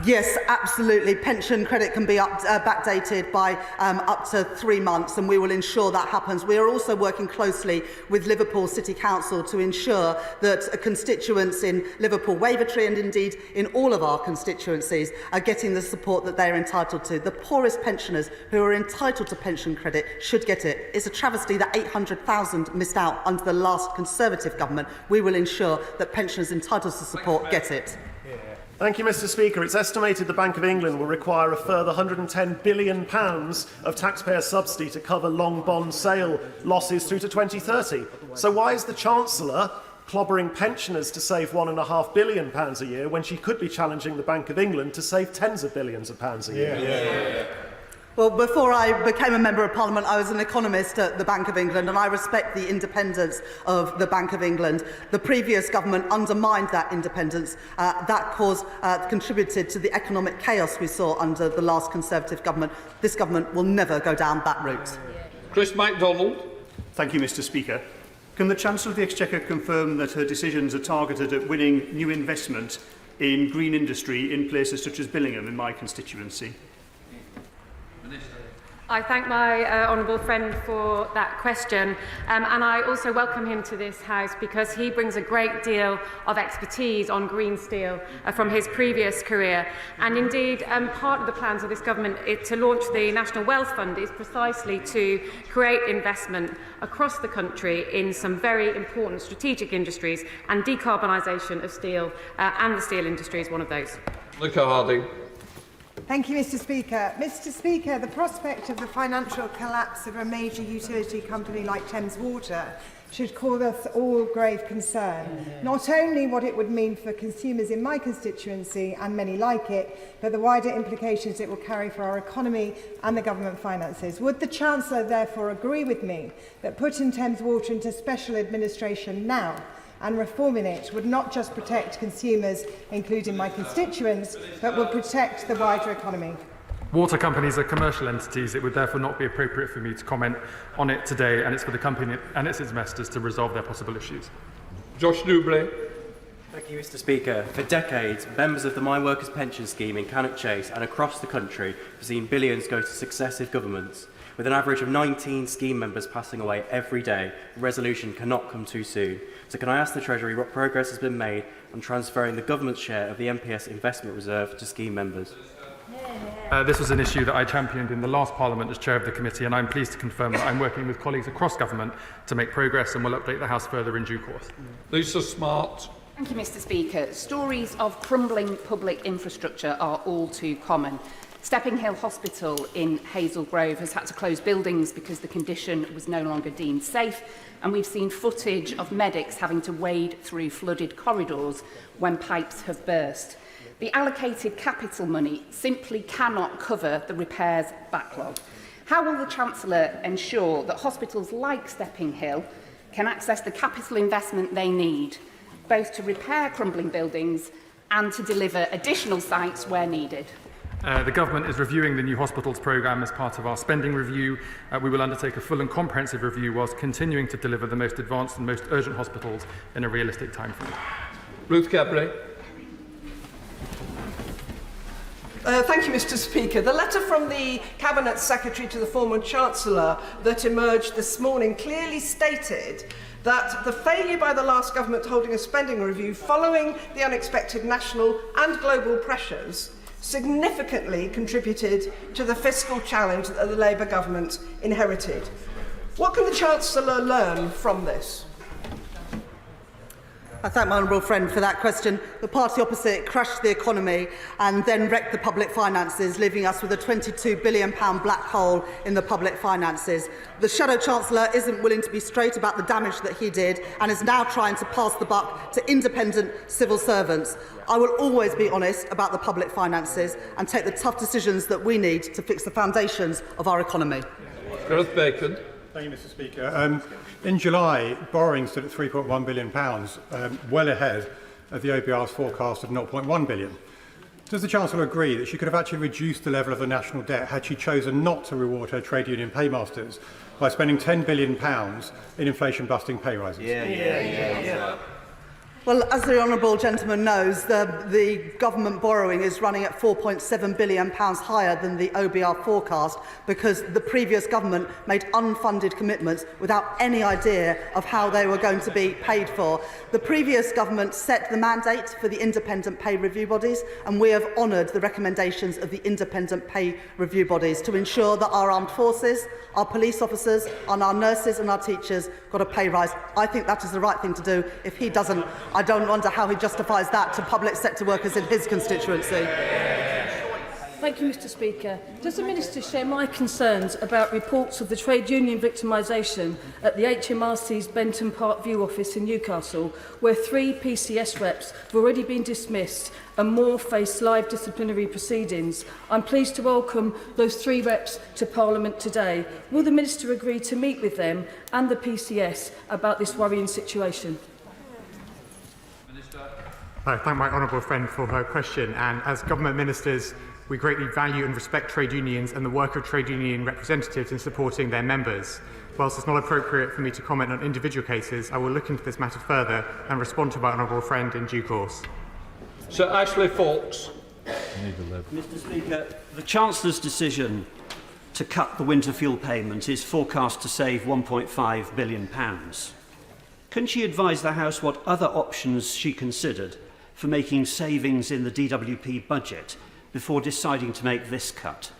Yes, absolutely. Pension credit can be backdated by up to 3 months, and we will ensure that happens. We are also working closely with Liverpool City Council to ensure that constituents in Liverpool, Wavertree, and indeed in all of our constituencies are getting the support that they are entitled to. The poorest pensioners who are entitled to pension credit should get it. It's a travesty that 800,000 missed out under the last Conservative government. We will ensure that pensioners entitled to support get it. Thank you, Mr. Speaker. It's estimated the Bank of England will require a further £110 billion of taxpayer subsidy to cover long bond sale losses through to 2030. So why is the Chancellor clobbering pensioners to save £1.5 billion a year when she could be challenging the Bank of England to save tens of billions of pounds a year? Well, before I became a Member of Parliament, I was an economist at the Bank of England, and I respect the independence of the Bank of England. The previous government undermined that independence. That contributed to the economic chaos we saw under the last Conservative government. This government will never go down that route. Chris MacDonald. Thank you, Mr. Speaker. Can the Chancellor of the Exchequer confirm that her decisions are targeted at winning new investment in green industry in places such as Billingham in my constituency? I thank my honourable friend for that question, and I also welcome him to this House because he brings a great deal of expertise on green steel from his previous career. And indeed, part of the plans of this government to launch the National Wealth Fund is precisely to create investment across the country in some very important strategic industries, and decarbonisation of steel and the steel industry is one of those. Nicola Harding. Thank you, Mr. Speaker. Mr. Speaker, the prospect of the financial collapse of a major utility company like Thames Water should cause us all grave concern. Not only what it would mean for consumers in my constituency and many like it, but the wider implications it will carry for our economy and the government finances. Would the Chancellor therefore agree with me that putting Thames Water into special administration now and reforming it would not just protect consumers, including my constituents, but would protect the wider economy? Water companies are commercial entities. It would therefore not be appropriate for me to comment on it today, and it's for the company and its investors to resolve their possible issues. Josh Newbley. Thank you, Mr. Speaker. For decades, members of the Mine Workers Pension Scheme in Cannock Chase and across the country have seen billions go to successive governments. With an average of 19 scheme members passing away every day, the resolution cannot come too soon. So can I ask the Treasury what progress has been made on transferring the government's share of the MPS investment reserve to scheme members? This was an issue that I championed in the last Parliament as chair of the committee, and I'm pleased to confirm that I'm working with colleagues across government to make progress, and will update the House further in due course. Lisa Smart. Thank you, Mr. Speaker. Stories of crumbling public infrastructure are all too common. Stepping Hill Hospital in Hazel Grove has had to close buildings because the condition was no longer deemed safe, and we've seen footage of medics having to wade through flooded corridors when pipes have burst. The allocated capital money simply cannot cover the repairs backlog. How will the Chancellor ensure that hospitals like Stepping Hill can access the capital investment they need, both to repair crumbling buildings and to deliver additional sites where needed? The Government is reviewing the new hospitals programme as part of our spending review. We will undertake a full and comprehensive review whilst continuing to deliver the most advanced and most urgent hospitals in a realistic timeframe. Ruth Cabrey. Thank you, Mr. Speaker. The letter from the Cabinet Secretary to the former Chancellor that emerged this morning clearly stated that the failure by the last government holding a spending review following the unexpected national and global pressures significantly contributed to the fiscal challenge that the Labour government inherited. What can the Chancellor learn from this? I thank my honourable friend for that question. The party opposite crushed the economy and then wrecked the public finances, leaving us with a £22 billion black hole in the public finances. The Shadow Chancellor isn't willing to be straight about the damage that he did and is now trying to pass the buck to independent civil servants. I will always be honest about the public finances and take the tough decisions that we need to fix the foundations of our economy. Gareth Bacon. Thank you, Mr. Speaker. In July, borrowing stood at £3.1 billion, well ahead of the OBR's forecast of £0.1 billion. Does the Chancellor agree that she could have actually reduced the level of the national debt had she chosen not to reward her trade union paymasters by spending £10 billion in inflation-busting pay rises? Well, as the honourable gentleman knows, the government borrowing is running at £4.7 billion higher than the OBR forecast because the previous government made unfunded commitments without any idea of how they were going to be paid for. The previous government set the mandate for the independent pay review bodies, and we have honoured the recommendations of the independent pay review bodies to ensure that our armed forces, our police officers, and our nurses and our teachers got a pay rise. I think that is the right thing to do. If he doesn't, I don't wonder how he justifies that to public sector workers in his constituency. Thank you, Mr. Speaker. Does the Minister share my concerns about reports of the trade union victimisation at the HMRC's Benton Park View office in Newcastle, where 3 PCS reps have already been dismissed and more face live disciplinary proceedings? I'm pleased to welcome those 3 reps to Parliament today. Will the Minister agree to meet with them and the PCS about this worrying situation? I thank my honourable friend for her question, and as government ministers, we greatly value and respect trade unions and the work of trade union representatives in supporting their members. Whilst it's not appropriate for me to comment on individual cases, I will look into this matter further and respond to my honourable friend in due course. Sir Ashley Fawkes. Mr. Speaker, the Chancellor's decision to cut the winter fuel payment is forecast to save £1.5 billion. Can she advise the House what other options she considered for making savings in the DWP budget before deciding to make this cut?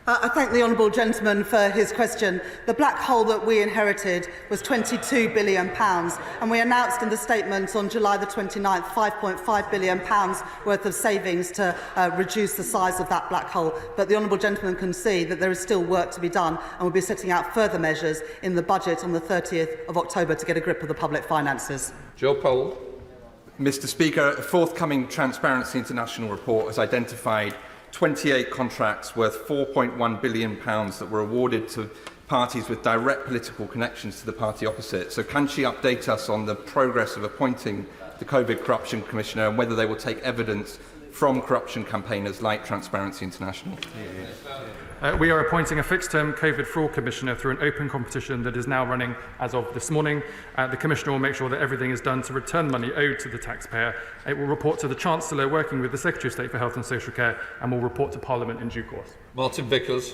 I thank the honourable gentleman for his question. The black hole that we inherited was £22 billion, and we announced in the statement on July the 29th £5.5 billion worth of savings to reduce the size of that black hole. But the honourable gentleman can see that there is still work to be done, and we'll be setting out further measures in the budget on the 30th of October to get a grip of the public finances. Joe Powell. Mr. Speaker, a forthcoming Transparency International report has identified 28 contracts worth £4.1 billion that were awarded to parties with direct political connections to the party opposite. So can she update us on the progress of appointing the COVID Corruption Commissioner and whether they will take evidence from corruption campaigners like Transparency International? We are appointing a fixed-term COVID fraud commissioner through an open competition that is now running as of this morning. The commissioner will make sure that everything is done to return money owed to the taxpayer. It will report to the Chancellor, working with the Secretary of State for Health and Social Care, and will report to Parliament in due course. Martin Vickers.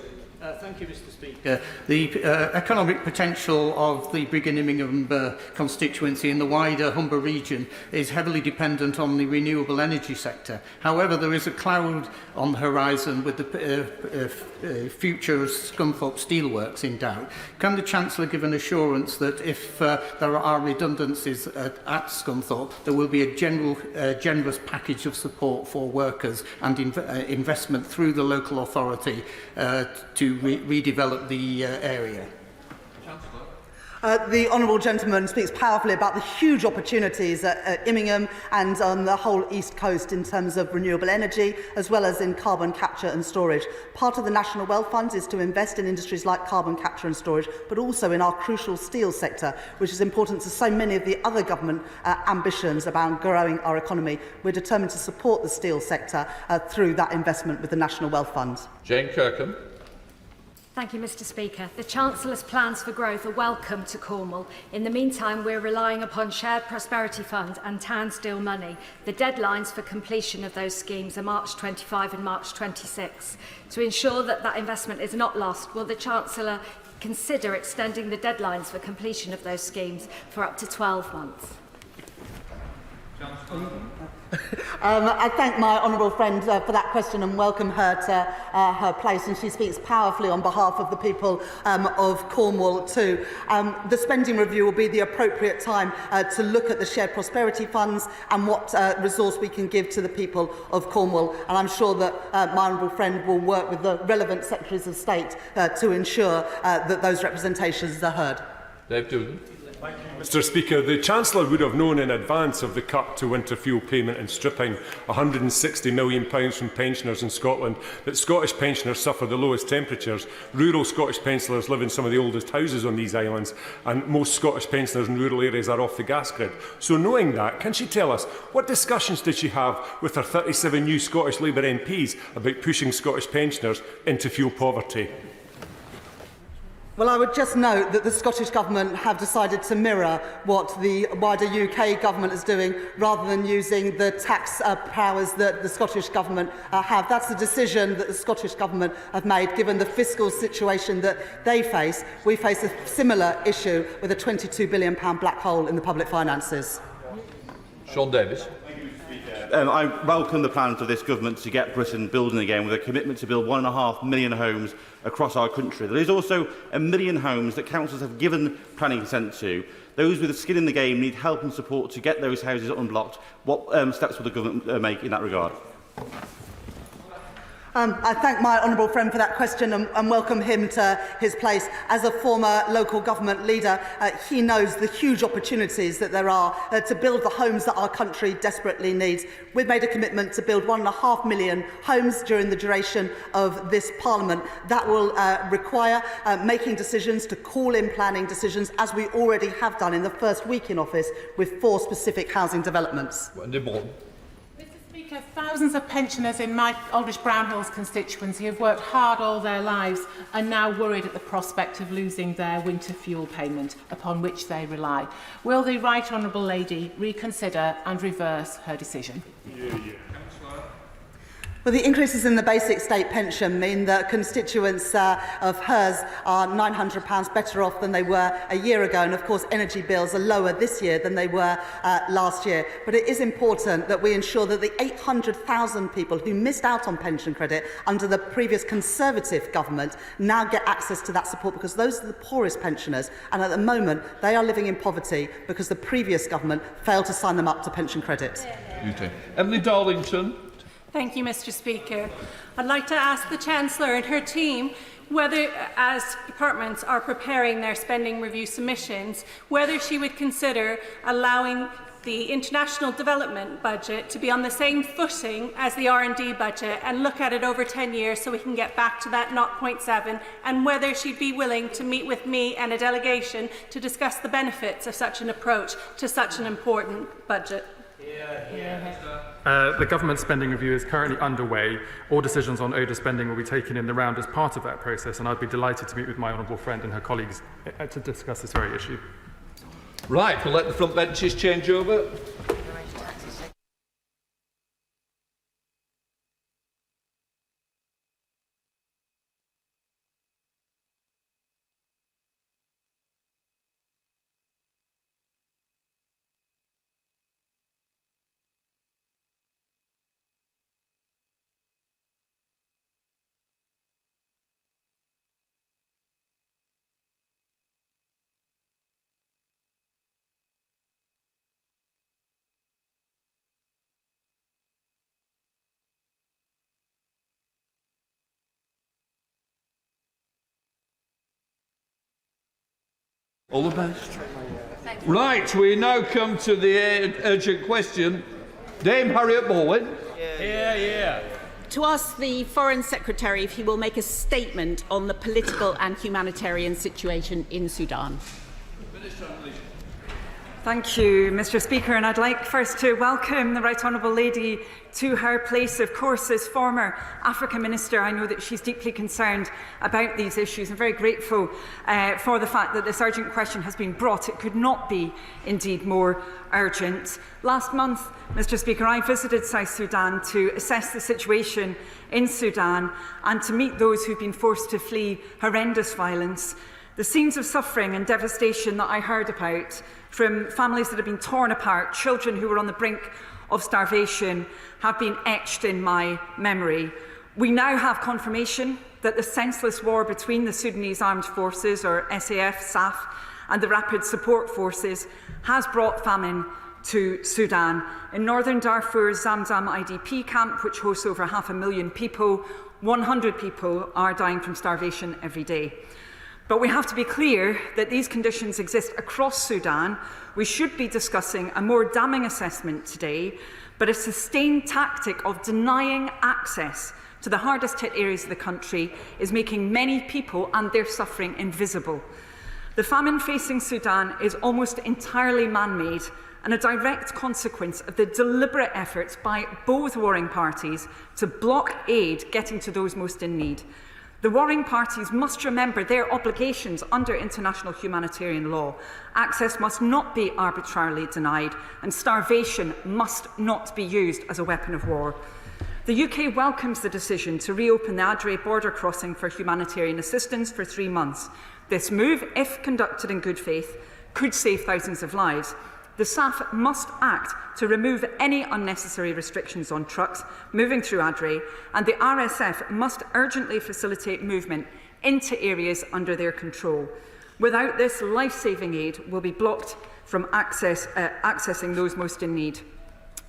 Thank you, Mr. Speaker. The economic potential of the Briggingham constituency in the wider Humber region is heavily dependent on the renewable energy sector. However, there is a cloud on the horizon with the future of Scunthorpe Steelworks in doubt. Can the Chancellor give an assurance that if there are redundancies at Scunthorpe, there will be a generous package of support for workers and investment through the local authority to redevelop the area? The honourable gentleman speaks powerfully about the huge opportunities at Immingham and on the whole East Coast in terms of renewable energy, as well as in carbon capture and storage. Part of the National Wealth Fund is to invest in industries like carbon capture and storage, but also in our crucial steel sector, which is important to so many of the other government ambitions about growing our economy. We're determined to support the steel sector through that investment with the National Wealth Fund. Jane Kirkham. Thank you, Mr. Speaker. The Chancellor's plans for growth are welcome to Cornwall. In the meantime, we're relying upon Shared Prosperity Fund and Town Steel money. The deadlines for completion of those schemes are March 25 and March 26. To ensure that that investment is not lost, will the Chancellor consider extending the deadlines for completion of those schemes for up to 12 months? I thank my honourable friend for that question and welcome her to her place, and she speaks powerfully on behalf of the people of Cornwall too. The spending review will be the appropriate time to look at the shared prosperity funds and what resource we can give to the people of Cornwall, and I'm sure that my honourable friend will work with the relevant Secretaries of State to ensure that those representations are heard. Dave Doolan. Mr. Speaker, the Chancellor would have known in advance of the cut to winter fuel payment and stripping £160 million from pensioners in Scotland that Scottish pensioners suffer the lowest temperatures. Rural Scottish pensioners live in some of the oldest houses on these islands, and most Scottish pensioners in rural areas are off the gas grid. So knowing that, can she tell us what discussions did she have with her 37 new Scottish Labour MPs about pushing Scottish pensioners into fuel poverty? Well, I would just note that the Scottish Government have decided to mirror what the wider UK Government is doing rather than using the tax powers that the Scottish Government have. That's the decision that the Scottish Government have made, given the fiscal situation that they face. We face a similar issue with a £22 billion black hole in the public finances. Sean Davis. I welcome the plans of this government to get Britain building again, with a commitment to build 1.5 million homes across our country. There is also 1 million homes that councils have given planning consent to. Those with skin in the game need help and support to get those houses unblocked. What steps will the government make in that regard? I thank my honourable friend for that question and welcome him to his place. As a former local government leader, he knows the huge opportunities that there are to build the homes that our country desperately needs. We've made a commitment to build 1.5 million homes during the duration of this Parliament. That will require making decisions to call in planning decisions, as we already have done in the first week in office with 4 specific housing developments. Thousands of pensioners in my Aldridge Brownhills constituency have worked hard all their lives and now worried at the prospect of losing their winter fuel payment upon which they rely. Will the Right Honourable Lady reconsider and reverse her decision? Well, the increases in the basic state pension mean that constituents of hers are £900 better off than they were a year ago. And of course, energy bills are lower this year than they were last year. But it is important that we ensure that the 800,000 people who missed out on pension credit under the previous Conservative government now get access to that support, because those are the poorest pensioners. And at the moment, they are living in poverty because the previous government failed to sign them up to pension credit. Emily Darlington. Thank you, Mr. Speaker. I'd like to ask the Chancellor and her team whether, as departments are preparing their spending review submissions, whether she would consider allowing the international development budget to be on the same footing as the R&D budget and look at it over 10 years so we can get back to that 0.7, and whether she'd be willing to meet with me and a delegation to discuss the benefits of such an approach to such an important budget. The government spending review is currently underway. All decisions on ODA spending will be taken in the round as part of that process, and I'd be delighted to meet with my honourable friend and her colleagues to discuss this very issue. Right, we'll let the front benches change over. All the best. Right, we now come to the urgent question. Dame Harriet Baldwin. To ask the Foreign Secretary if he will make a statement on the political and humanitarian situation in Sudan. Thank you, Mr. Speaker, and I'd like first to welcome the Right Honourable Lady to her place. Of course, as former Africa Minister, I know that she's deeply concerned about these issues. I'm very grateful for the fact that this urgent question has been brought. It could not be, indeed, more urgent. Last month, Mr. Speaker, I visited South Sudan to assess the situation in Sudan and to meet those who've been forced to flee horrendous violence. The scenes of suffering and devastation that I heard about, from families that have been torn apart, children who were on the brink of starvation, have been etched in my memory. We now have confirmation that the senseless war between the Sudanese Armed Forces, or SAF, SAF, and the Rapid Support Forces has brought famine to Sudan. In northern Darfur's Zamzam IDP camp, which hosts over 500,000 people, 100 people are dying from starvation every day. But we have to be clear that these conditions exist across Sudan. We should be discussing a more damning assessment today, but a sustained tactic of denying access to the hardest hit areas of the country is making many people and their suffering invisible. The famine facing Sudan is almost entirely man-made and a direct consequence of the deliberate efforts by both warring parties to block aid getting to those most in need. The warring parties must remember their obligations under international humanitarian law. Access must not be arbitrarily denied, and starvation must not be used as a weapon of war. The UK welcomes the decision to reopen the Adre border crossing for humanitarian assistance for 3 months. This move, if conducted in good faith, could save thousands of lives. The SAF must act to remove any unnecessary restrictions on trucks moving through Adre, and the RSF must urgently facilitate movement into areas under their control. Without this, life-saving aid will be blocked from accessing those most in need.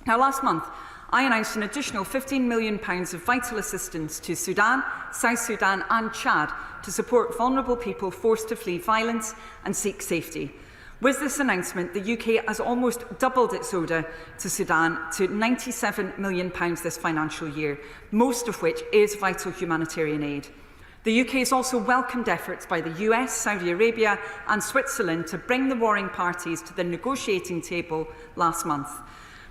Now, last month, I announced an additional £15 million of vital assistance to Sudan, South Sudan and Chad to support vulnerable people forced to flee violence and seek safety. With this announcement, the UK has almost doubled its ODA to Sudan to £97 million this financial year, most of which is vital humanitarian aid. The UK has also welcomed efforts by the US, Saudi Arabia and Switzerland to bring the warring parties to the negotiating table last month.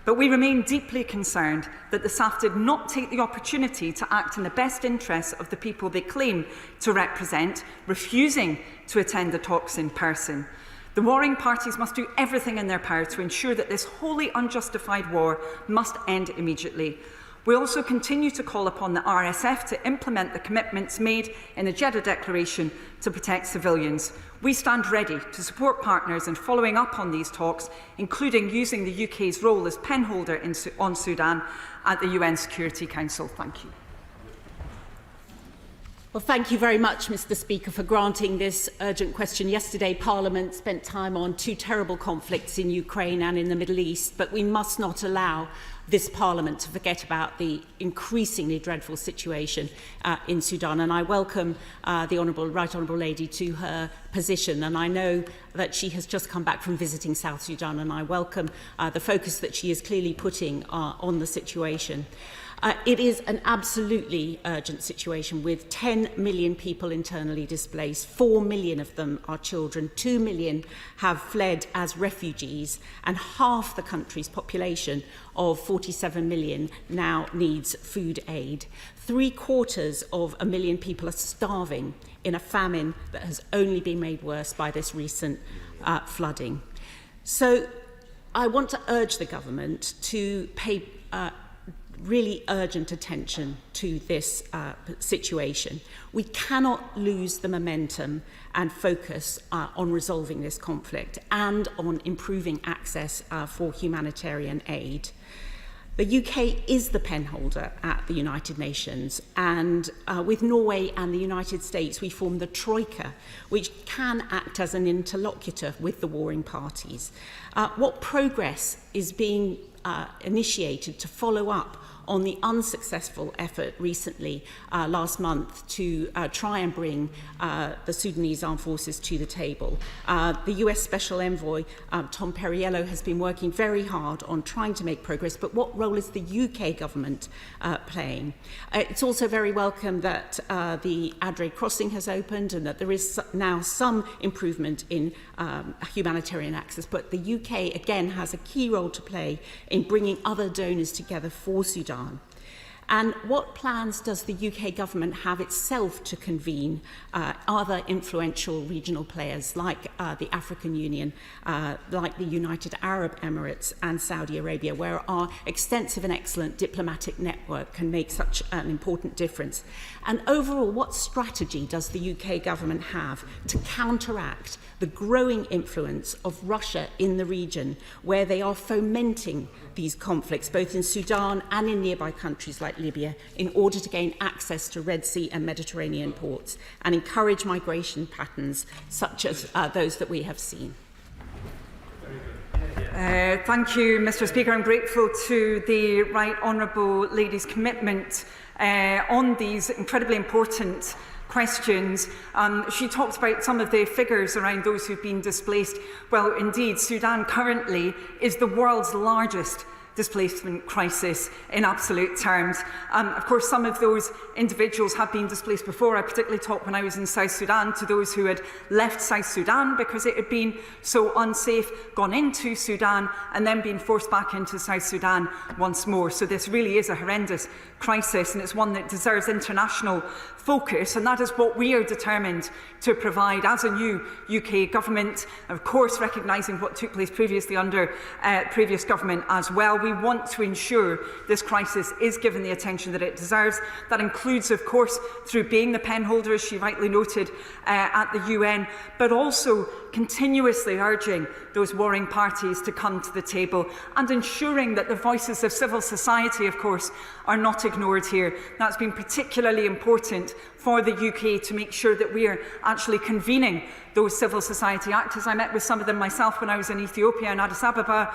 But we remain deeply concerned that the SAF did not take the opportunity to act in the best interests of the people they claim to represent, refusing to attend the talks in person. The warring parties must do everything in their power to ensure that this wholly unjustified war must end immediately. We also continue to call upon the RSF to implement the commitments made in the Jeddah Declaration to protect civilians. We stand ready to support partners in following up on these talks, including using the UK's role as penholder on Sudan at the UN Security Council. Thank you. Well, thank you very much, Mr. Speaker, for granting this urgent question. Yesterday, Parliament spent time on 2 terrible conflicts in Ukraine and in the Middle East, but we must not allow this Parliament to forget about the increasingly dreadful situation in Sudan. And I welcome the Right Honourable Lady to her position. And I know that she has just come back from visiting South Sudan, and I welcome the focus that she is clearly putting on the situation. It is an absolutely urgent situation with 10 million people internally displaced. 4 million of them are children. 2 million have fled as refugees, and half the country's population of 47 million now needs food aid. 750,000 people are starving in a famine that has only been made worse by this recent flooding. So I want to urge the government to pay really urgent attention to this situation. We cannot lose the momentum and focus on resolving this conflict and on improving access for humanitarian aid. The UK is the penholder at the United Nations, and with Norway and the United States, we form the Troika, which can act as an interlocutor with the warring parties. What progress is being initiated to follow up on the unsuccessful effort recently, last month, to try and bring the Sudanese armed forces to the table? The US Special Envoy, Tom Perriello, has been working very hard on trying to make progress, but what role is the UK government playing? It's also very welcome that the Adre crossing has opened and that there is now some improvement in humanitarian access, but the UK, again, has a key role to play in bringing other donors together for Sudan. And what plans does the UK government have itself to convene other influential regional players like the African Union, like the United Arab Emirates and Saudi Arabia, where our extensive and excellent diplomatic network can make such an important difference? And overall, what strategy does the UK government have to counteract the growing influence of Russia in the region, where they are fomenting these conflicts, both in Sudan and in nearby countries like Libya, in order to gain access to Red Sea and Mediterranean ports and encourage migration patterns such as those that we have seen? Thank you, Mr. Speaker. I'm grateful to the Right Honourable Lady's commitment on these incredibly important questions. She talked about some of the figures around those who've been displaced. Well, indeed, Sudan currently is the world's largest displacement crisis in absolute terms. Of course, some of those individuals have been displaced before. I particularly talked when I was in South Sudan to those who had left South Sudan because it had been so unsafe, gone into Sudan and then been forced back into South Sudan once more. So this really is a horrendous crisis, and it's one that deserves international focus, and that is what we are determined to provide as a new UK government, of course recognising what took place previously under previous government as well. We want to ensure this crisis is given the attention that it deserves. That includes, of course, through being the penholder, as she rightly noted, at the UN, but also continuously urging those warring parties to come to the table and ensuring that the voices of civil society, of course, are not ignored here. That's been particularly important for the UK to make sure that we are actually convening those civil society actors. I met with some of them myself when I was in Ethiopia and Addis Ababa.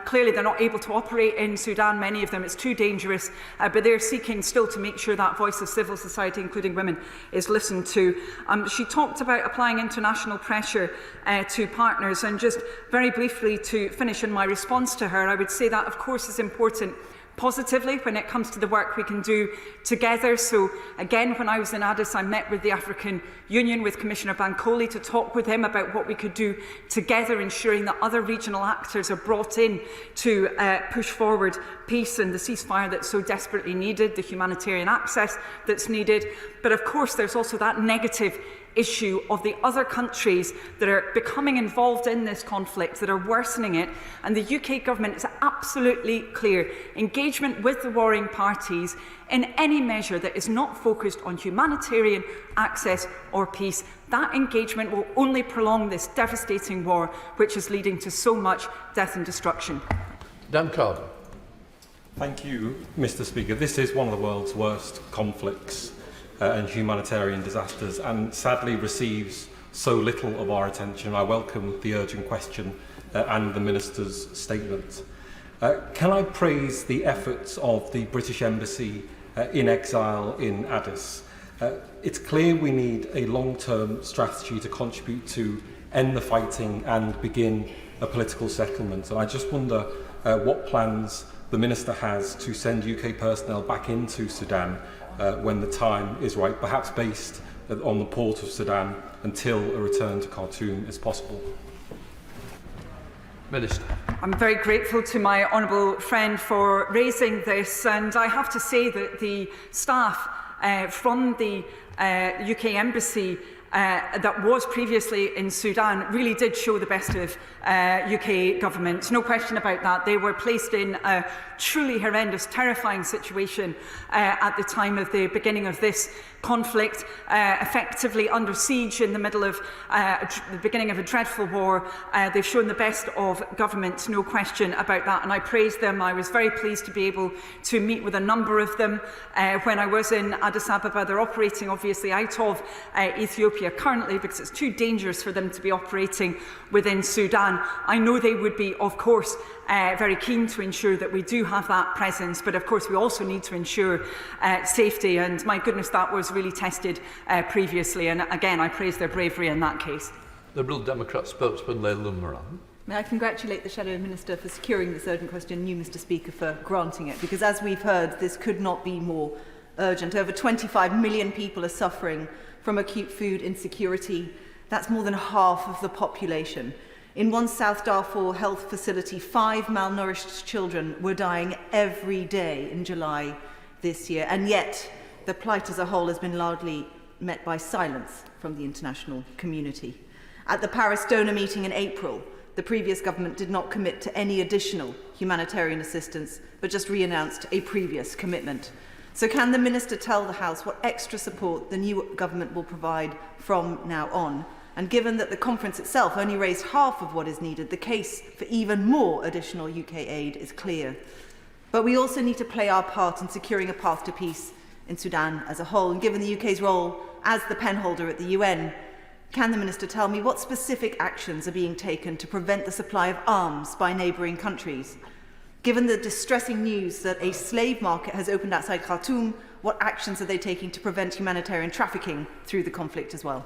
Clearly they're not able to operate in Sudan, many of them. It's too dangerous, but they're seeking still to make sure that voice of civil society, including women, is listened to. She talked about applying international pressure to partners, and just very briefly to finish in my response to her, I would say that of course is important positively when it comes to the work we can do together. So again, when I was in Addis, I met with the African Union, with Commissioner Bankole, to talk with him about what we could do together, ensuring that other regional actors are brought in to push forward peace and the ceasefire that's so desperately needed, the humanitarian access that's needed. But of course, there's also that negative issue of the other countries that are becoming involved in this conflict, that are worsening it. And the UK government is absolutely clear. Engagement with the warring parties in any measure that is not focused on humanitarian access or peace, that engagement will only prolong this devastating war, which is leading to so much death and destruction. Dan Carver. Thank you, Mr. Speaker. This is one of the world's worst conflicts and humanitarian disasters, and sadly receives so little of our attention. I welcome the urgent question and the Minister's statement. Can I praise the efforts of the British Embassy in exile in Addis? It's clear we need a long-term strategy to contribute to end the fighting and begin a political settlement. And I just wonder what plans the Minister has to send UK personnel back into Sudan when the time is right, perhaps based on the port of Sudan, until a return to Khartoum is possible. Minister. I'm very grateful to my honourable friend for raising this, and I have to say that the staff from the UK Embassy that was previously in Sudan really did show the best of UK government. No question about that. They were placed in a truly horrendous, terrifying situation at the time of the beginning of this conflict, effectively under siege in the middle of the beginning of a dreadful war. They've shown the best of government, no question about that, and I praise them. I was very pleased to be able to meet with a number of them when I was in Addis Ababa. They're operating obviously out of Ethiopia currently because it's too dangerous for them to be operating within Sudan. I know they would be, of course, very keen to ensure that we do have that presence, but of course we also need to ensure safety, and my goodness, that was really tested previously, and again I praise their bravery in that case. Liberal Democrat spokesman Leila Moran. May I congratulate the Shadow Minister for securing this urgent question, and you, Mr. Speaker, for granting it, because as we've heard, this could not be more urgent. Over 25 million people are suffering from acute food insecurity. That's more than half of the population. In one South Darfur health facility, 5 malnourished children were dying every day in July this year, and yet the plight as a whole has been largely met by silence from the international community. At the Paris donor meeting in April, the previous government did not commit to any additional humanitarian assistance, but just re-announced a previous commitment. So can the Minister tell the House what extra support the new government will provide from now on? And given that the conference itself only raised half of what is needed, the case for even more additional UK aid is clear. But we also need to play our part in securing a path to peace in Sudan as a whole. And given the UK's role as the penholder at the UN, can the Minister tell me what specific actions are being taken to prevent the supply of arms by neighbouring countries? Given the distressing news that a slave market has opened outside Khartoum, what actions are they taking to prevent humanitarian trafficking through the conflict as well?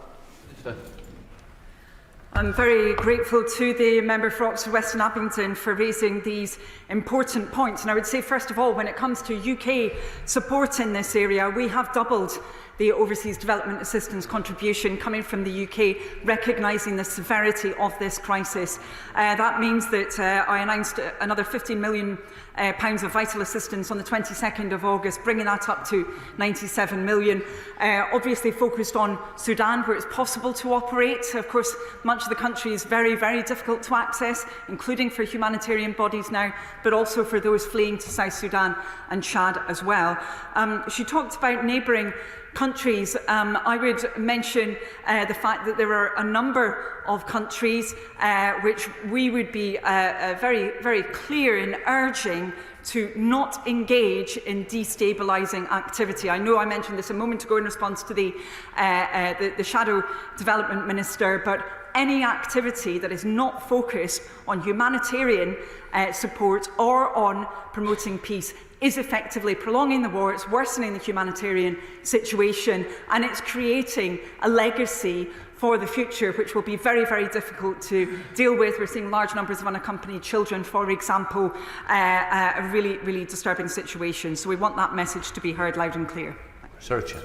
I'm very grateful to the member for Oxford Western Abingdon for raising these important points. And I would say, first of all, when it comes to UK support in this area, we have doubled the Overseas Development Assistance contribution coming from the UK, recognising the severity of this crisis. That means that I announced another £15 million of vital assistance on the 22nd of August, bringing that up to 97 million. Obviously focused on Sudan, where it's possible to operate. Of course, much of the country is very, very difficult to access, including for humanitarian bodies now, but also for those fleeing to South Sudan and Chad as well. She talked about neighbouring countries. I would mention the fact that there are a number of countries which we would be very, very clear in urging to not engage in destabilising activity. I know I mentioned this a moment ago in response to the Shadow Development Minister, but any activity that is not focused on humanitarian support or on promoting peace is effectively prolonging the war, it's worsening the humanitarian situation, and it's creating a legacy for the future, which will be very, very difficult to deal with. We're seeing large numbers of unaccompanied children, for example, a really, really disturbing situation. So we want that message to be heard loud and clear. Searcher.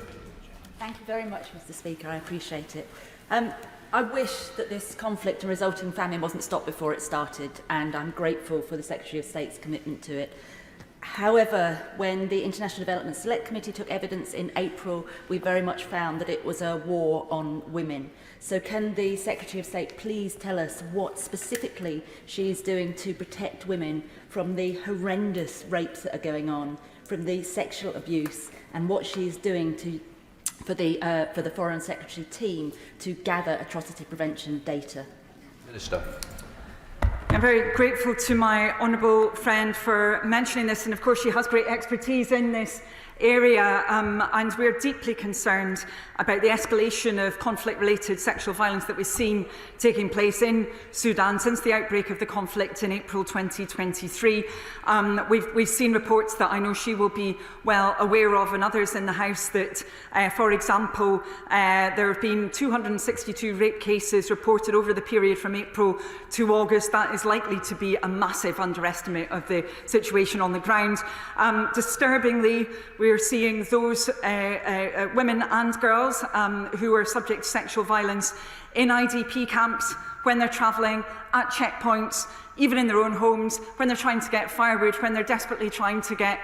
Thank you very much, Mr. Speaker. I appreciate it. I wish that this conflict and resulting famine wasn't stopped before it started, and I'm grateful for the Secretary of State's commitment to it. However, when the International Development Select Committee took evidence in April, we very much found that it was a war on women. So can the Secretary of State please tell us what specifically she is doing to protect women from the horrendous rapes that are going on, from the sexual abuse, and what she is doing for the Foreign Secretary team to gather atrocity prevention data? Minister. I'm very grateful to my honourable friend for mentioning this, and of course she has great expertise in this area, and we're deeply concerned about the escalation of conflict-related sexual violence that we've seen taking place in Sudan since the outbreak of the conflict in April 2023. We've seen reports that I know she will be well aware of, and others in the House, that, for example, there have been 262 rape cases reported over the period from April to August. That is likely to be a massive underestimate of the situation on the ground. Disturbingly, we're seeing those women and girls who are subject to sexual violence in IDP camps when they're travelling, at checkpoints, even in their own homes, when they're trying to get firewood, when they're desperately trying to get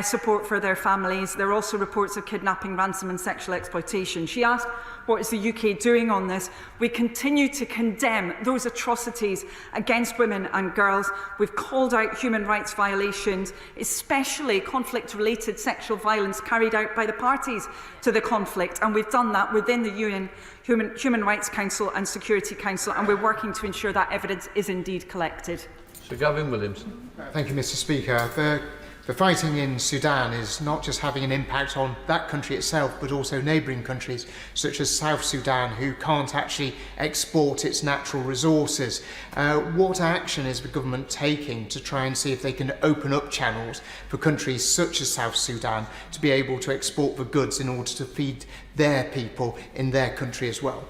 support for their families. There are also reports of kidnapping, ransom and sexual exploitation. She asked, what is the UK doing on this? We continue to condemn those atrocities against women and girls. We've called out human rights violations, especially conflict-related sexual violence carried out by the parties to the conflict, and we've done that within the UN Human Rights Council and Security Council, and we're working to ensure that evidence is indeed collected. Sir Gavin Williamson. Thank you, Mr. Speaker. The fighting in Sudan is not just having an impact on that country itself, but also neighbouring countries such as South Sudan, who can't actually export its natural resources. What action is the government taking to try and see if they can open up channels for countries such as South Sudan to be able to export the goods in order to feed their people in their country as well?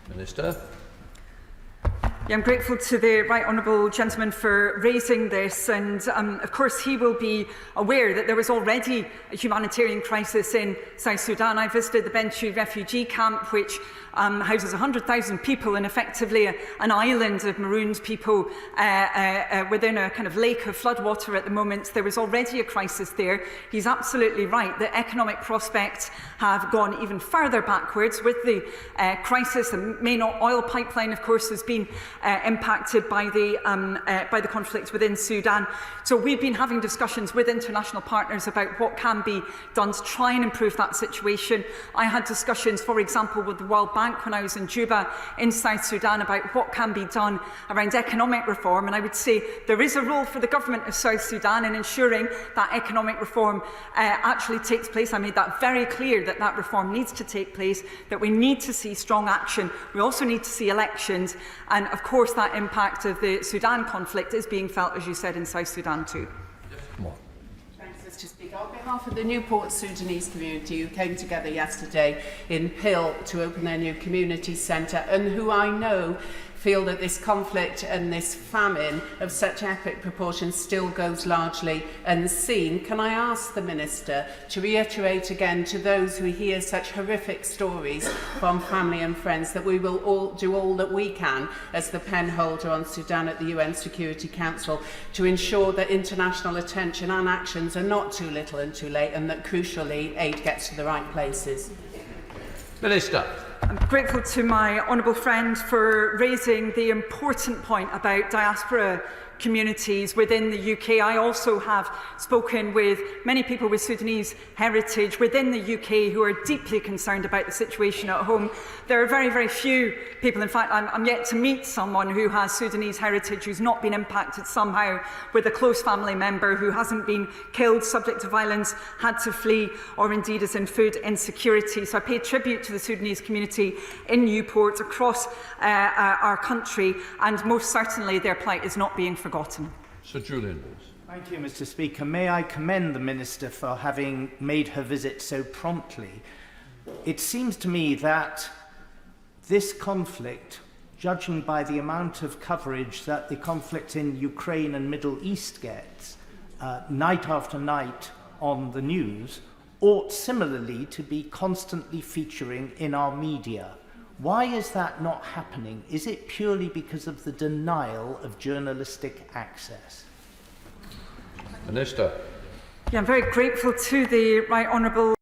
Minister. Yeah, I'm grateful to the right honourable gentleman for raising this, and of course he will be aware that there was already a humanitarian crisis in South Sudan. I visited the Bentiu refugee camp, which houses 100,000 people, and effectively an island of marooned people within a kind of lake of floodwater at the moment. There was already a crisis there. He's absolutely right. The economic prospects have gone even further backwards with the crisis. The main oil pipeline, of course, has been impacted by the conflict within Sudan. So we've been having discussions with international partners about what can be done to try and improve that situation. I had discussions, for example, with the World Bank when I was in Juba in South Sudan about what can be done around economic reform, and I would say there is a role for the government of South Sudan in ensuring that economic reform actually takes place. I made that very clear, that that reform needs to take place, that we need to see strong action. We also need to see elections, and of course that impact of the Sudan conflict is being felt, as you said, in South Sudan too. To speak on behalf of the Newport Sudanese community who came together yesterday in Peel to open their new community centre, and who I know feel that this conflict and this famine of such epic proportions still goes largely unseen. Can I ask the Minister to reiterate again to those who hear such horrific stories from family and friends that we will all do all that we can as the penholder on Sudan at the UN Security Council to ensure that international attention and actions are not too little and too late, and that crucially aid gets to the right places? Minister. I'm grateful to my honourable friend for raising the important point about diaspora communities within the UK. I also have spoken with many people with Sudanese heritage within the UK who are deeply concerned about the situation at home. There are very, very few people, in fact, I'm yet to meet someone who has Sudanese heritage who's not been impacted somehow with a close family member who hasn't been killed, subject to violence, had to flee, or indeed is in food insecurity. So I pay tribute to the Sudanese community in Newport, across our country, and most certainly their plight is not being forgotten. Sir Julian. Thank you, Mr. Speaker. May I commend the Minister for having made her visit so promptly. It seems to me that this conflict, judging by the amount of coverage that the conflict in Ukraine and Middle East gets, night after night on the news, ought similarly to be constantly featuring in our media. Why is that not happening? Is it purely because of the denial of journalistic access? Minister. Yeah, I'm very grateful to the Right Honourable